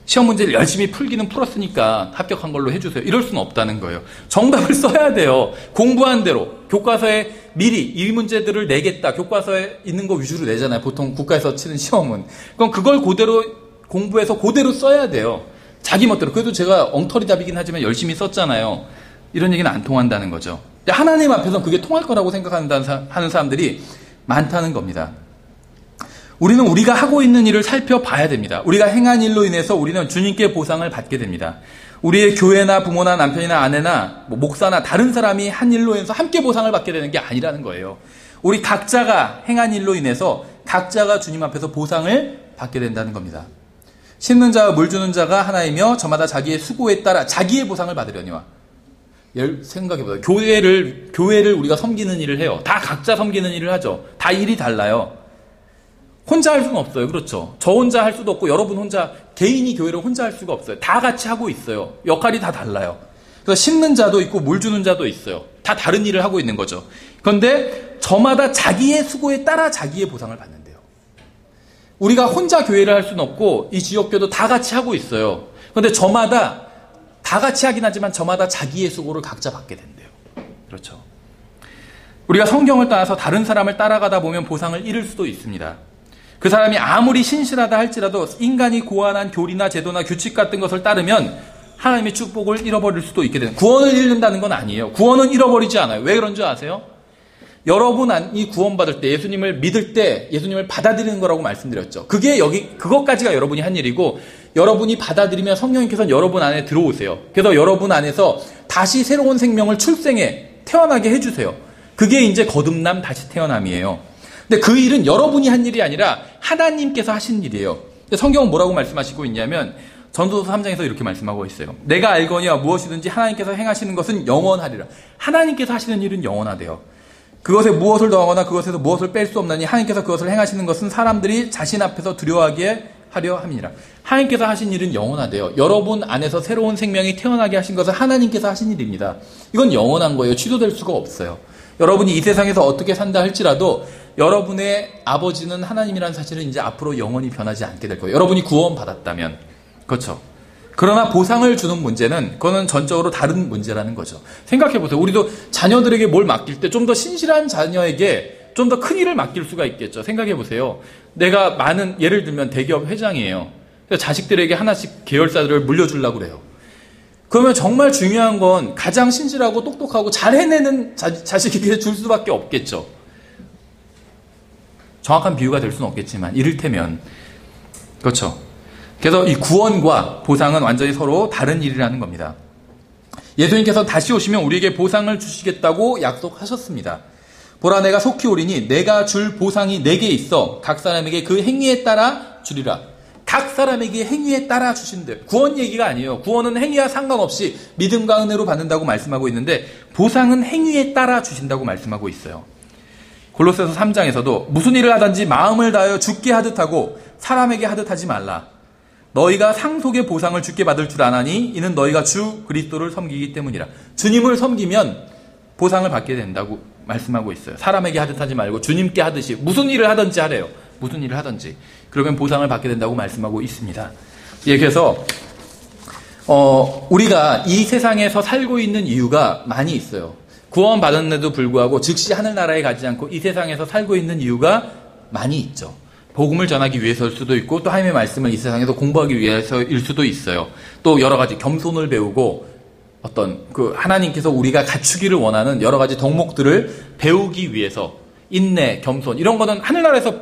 S1: 시험 문제를 열심히 풀기는 풀었으니까 합격한 걸로 해주세요. 이럴 수는 없다는 거예요. 정답을 써야 돼요. 공부한 대로. 교과서에 미리 이 문제들을 내겠다. 교과서에 있는 거 위주로 내잖아요. 보통 국가에서 치는 시험은. 그럼 그걸 그대로 공부해서 그대로 써야 돼요. 자기 멋대로. 그래도 제가 엉터리 답이긴 하지만 열심히 썼잖아요. 이런 얘기는 안 통한다는 거죠. 하나님 앞에서는 그게 통할 거라고 생각하는 사람들이 많다는 겁니다. 우리는 우리가 하고 있는 일을 살펴봐야 됩니다. 우리가 행한 일로 인해서 우리는 주님께 보상을 받게 됩니다. 우리의 교회나 부모나 남편이나 아내나 목사나 다른 사람이 한 일로 인해서 함께 보상을 받게 되는 게 아니라는 거예요. 우리 각자가 행한 일로 인해서 각자가 주님 앞에서 보상을 받게 된다는 겁니다. 심는 자와 물 주는 자가 하나이며 저마다 자기의 수고에 따라 자기의 보상을 받으려니와. 생각해보세요. 교회를 우리가 섬기는 일을 해요. 다 각자 섬기는 일을 하죠. 다 일이 달라요. 혼자 할 수는 없어요. 그렇죠. 저 혼자 할 수도 없고 여러분 혼자 개인이 교회를 혼자 할 수가 없어요. 다 같이 하고 있어요. 역할이 다 달라요. 그래서 심는 자도 있고 물 주는 자도 있어요. 다 다른 일을 하고 있는 거죠. 그런데 저마다 자기의 수고에 따라 자기의 보상을 받는데요. 우리가 혼자 교회를 할 수는 없고 이 지역교도 다 같이 하고 있어요. 그런데 저마다 다 같이 하긴 하지만 저마다 자기의 수고를 각자 받게 된대요. 그렇죠. 우리가 성경을 따라서 다른 사람을 따라가다 보면 보상을 잃을 수도 있습니다. 그 사람이 아무리 신실하다 할지라도 인간이 고안한 교리나 제도나 규칙 같은 것을 따르면 하나님의 축복을 잃어버릴 수도 있게 되는, 구원을 잃는다는 건 아니에요. 구원은 잃어버리지 않아요. 왜 그런 줄 아세요? 여러분이 구원받을 때, 예수님을 믿을 때 예수님을 받아들이는 거라고 말씀드렸죠. 그것까지가 여러분이 한 일이고, 여러분이 받아들이면 성령님께서는 여러분 안에 들어오세요. 그래서 여러분 안에서 다시 새로운 생명을 태어나게 해주세요. 그게 이제 거듭남 다시 태어남이에요. 근데 그 일은 여러분이 한 일이 아니라 하나님께서 하신 일이에요. 성경은 뭐라고 말씀하시고 있냐면 전도서 3장에서 이렇게 말씀하고 있어요. 내가 알거니와 무엇이든지 하나님께서 행하시는 것은 영원하리라. 하나님께서 하시는 일은 영원하대요. 그것에 무엇을 더하거나 그것에서 무엇을 뺄 수 없나니 하나님께서 그것을 행하시는 것은 사람들이 자신 앞에서 두려워하게 하려 함이니라. 하나님께서 하신 일은 영원하대요. 여러분 안에서 새로운 생명이 태어나게 하신 것은 하나님께서 하신 일입니다. 이건 영원한 거예요. 취소될 수가 없어요. 여러분이 이 세상에서 어떻게 산다 할지라도 여러분의 아버지는 하나님이라는 사실은 이제 앞으로 영원히 변하지 않게 될 거예요. 여러분이 구원받았다면. 그렇죠. 그러나 보상을 주는 문제는 그거는 전적으로 다른 문제라는 거죠. 생각해보세요. 우리도 자녀들에게 뭘 맡길 때 좀 더 신실한 자녀에게 좀 더 큰 일을 맡길 수가 있겠죠. 생각해보세요. 내가 예를 들면 대기업 회장이에요. 자식들에게 하나씩 계열사들을 물려주려고 그래요. 그러면 정말 중요한 건 가장 신실하고 똑똑하고 잘 해내는 자식에게 줄 수밖에 없겠죠. 정확한 비유가 될 수는 없겠지만 이를테면 그렇죠. 그래서 이 구원과 보상은 완전히 서로 다른 일이라는 겁니다. 예수님께서 다시 오시면 우리에게 보상을 주시겠다고 약속하셨습니다. 보라 내가 속히 오리니 내가 줄 보상이 내게 있어 각 사람에게 그 행위에 따라 주리라. 각 사람에게 행위에 따라 주신대요. 구원 얘기가 아니에요. 구원은 행위와 상관없이 믿음과 은혜로 받는다고 말씀하고 있는데 보상은 행위에 따라 주신다고 말씀하고 있어요. 골로새서 3장에서도 무슨 일을 하든지 마음을 다하여 주께 하듯 하고 사람에게 하듯 하지 말라. 너희가 상속의 보상을 주께 받을 줄 아나니 이는 너희가 주 그리스도를 섬기기 때문이라. 주님을 섬기면 보상을 받게 된다고 말씀하고 있어요. 사람에게 하듯 하지 말고 주님께 하듯이 무슨 일을 하든지 하래요. 무슨 일을 하든지. 그러면 보상을 받게 된다고 말씀하고 있습니다. 예, 그래서 우리가 이 세상에서 살고 있는 이유가 많이 있어요. 구원받았는데도 불구하고 즉시 하늘나라에 가지 않고 이 세상에서 살고 있는 이유가 많이 있죠. 복음을 전하기 위해서일 수도 있고 또 하나님의 말씀을 이 세상에서 공부하기 위해서일 수도 있어요. 또 여러 가지 겸손을 배우고 어떤 하나님께서 우리가 갖추기를 원하는 여러 가지 덕목들을 배우기 위해서 인내, 겸손 이런 거는 하늘나라에서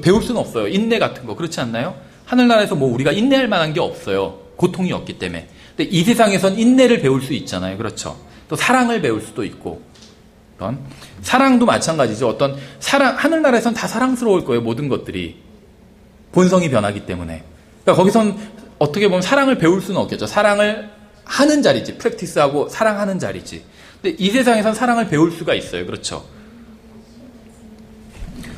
S1: 배울 수는 없어요. 인내 같은 거 그렇지 않나요? 하늘나라에서 우리가 인내할 만한 게 없어요. 고통이 없기 때문에. 근데 이 세상에선 인내를 배울 수 있잖아요. 그렇죠? 또 사랑을 배울 수도 있고. 사랑도 마찬가지죠. 하늘나라에선 다 사랑스러울 거예요. 모든 것들이. 본성이 변하기 때문에. 그러니까 거기선 어떻게 보면 사랑을 배울 수는 없겠죠. 사랑을 하는 자리지. 프랙티스하고 사랑하는 자리지. 근데 이 세상에선 사랑을 배울 수가 있어요. 그렇죠?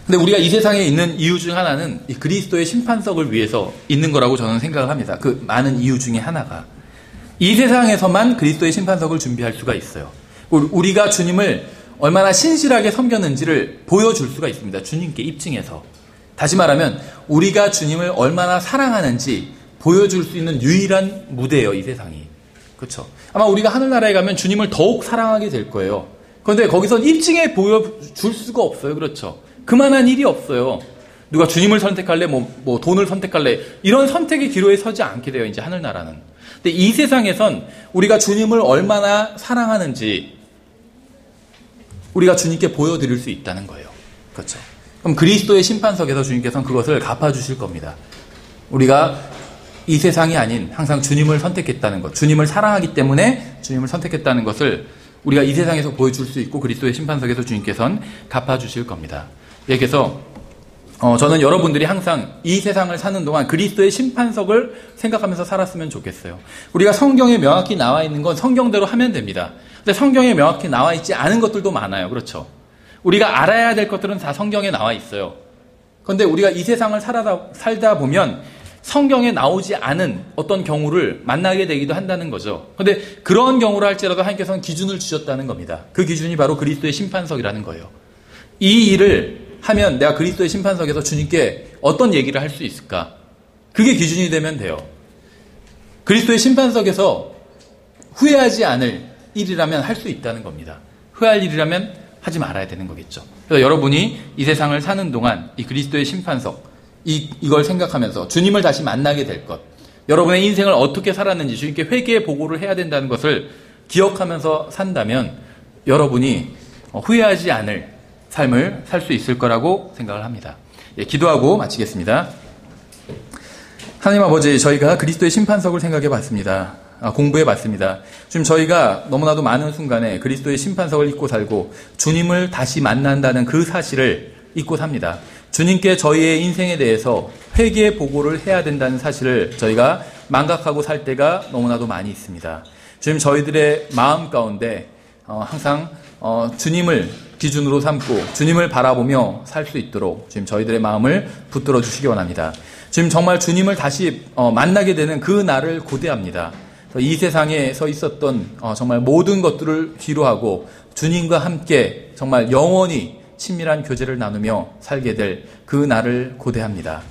S1: 근데 우리가 이 세상에 있는 이유 중 하나는 이 그리스도의 심판석을 위해서 있는 거라고 저는 생각을 합니다. 그 많은 이유 중에 하나가. 이 세상에서만 그리스도의 심판석을 준비할 수가 있어요. 우리가 주님을 얼마나 신실하게 섬겼는지를 보여줄 수가 있습니다. 주님께 입증해서. 다시 말하면 우리가 주님을 얼마나 사랑하는지 보여줄 수 있는 유일한 무대예요. 이 세상이. 그렇죠? 아마 우리가 하늘나라에 가면 주님을 더욱 사랑하게 될 거예요. 그런데 거기선 입증해 보여줄 수가 없어요. 그렇죠? 그만한 일이 없어요. 누가 주님을 선택할래, 돈을 선택할래, 이런 선택의 기로에 서지 않게 돼요, 이제 하늘나라는. 근데 이 세상에선 우리가 주님을 얼마나 사랑하는지 우리가 주님께 보여드릴 수 있다는 거예요. 그렇죠. 그럼 그리스도의 심판석에서 주님께서는 그것을 갚아주실 겁니다. 우리가 이 세상이 아닌 항상 주님을 선택했다는 것, 주님을 사랑하기 때문에 주님을 선택했다는 것을 우리가 이 세상에서 보여줄 수 있고 그리스도의 심판석에서 주님께서는 갚아주실 겁니다. 예, 그래서 저는 여러분들이 항상 이 세상을 사는 동안 그리스도의 심판석을 생각하면서 살았으면 좋겠어요. 우리가 성경에 명확히 나와 있는 건 성경대로 하면 됩니다. 근데 성경에 명확히 나와 있지 않은 것들도 많아요. 그렇죠? 우리가 알아야 될 것들은 다 성경에 나와 있어요. 그런데 우리가 이 세상을 살다 보면 성경에 나오지 않은 어떤 경우를 만나게 되기도 한다는 거죠. 그런데 그런 경우를 할지라도 하나님께서는 기준을 주셨다는 겁니다. 그 기준이 바로 그리스도의 심판석이라는 거예요. 이 일을 하면 내가 그리스도의 심판석에서 주님께 어떤 얘기를 할 수 있을까? 그게 기준이 되면 돼요. 그리스도의 심판석에서 후회하지 않을 일이라면 할 수 있다는 겁니다. 후회할 일이라면 하지 말아야 되는 거겠죠. 그래서 여러분이 이 세상을 사는 동안 이 그리스도의 심판석, 이걸 생각하면서 주님을 다시 만나게 될 것, 여러분의 인생을 어떻게 살았는지 주님께 회개 보고를 해야 된다는 것을 기억하면서 산다면 여러분이 후회하지 않을 삶을 살 수 있을 거라고 생각을 합니다. 예, 기도하고 마치겠습니다. 하나님 아버지, 저희가 그리스도의 심판석을 생각해 봤습니다. 공부해 봤습니다. 지금 저희가 너무나도 많은 순간에 그리스도의 심판석을 잊고 살고 주님을 다시 만난다는 그 사실을 잊고 삽니다. 주님께 저희의 인생에 대해서 회개 보고를 해야 된다는 사실을 저희가 망각하고 살 때가 너무나도 많이 있습니다. 지금 저희들의 마음 가운데 항상 주님을 기준으로 삼고 주님을 바라보며 살 수 있도록 지금 저희들의 마음을 붙들어 주시기 원합니다. 지금 정말 주님을 다시 만나게 되는 그 날을 고대합니다. 이 세상에서 있었던 정말 모든 것들을 뒤로하고 주님과 함께 정말 영원히 친밀한 교제를 나누며 살게 될 그 날을 고대합니다.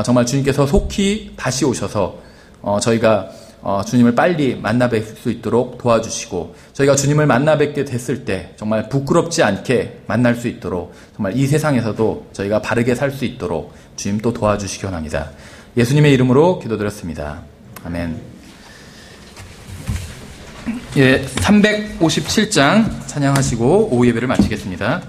S1: 정말 주님께서 속히 다시 오셔서 저희가 주님을 빨리 만나 뵐 수 있도록 도와주시고 저희가 주님을 만나 뵙게 됐을 때 정말 부끄럽지 않게 만날 수 있도록 정말 이 세상에서도 저희가 바르게 살 수 있도록 주님 또 도와주시기 원합니다. 예수님의 이름으로 기도드렸습니다. 아멘. 예, 357장 찬양하시고 오후 예배를 마치겠습니다.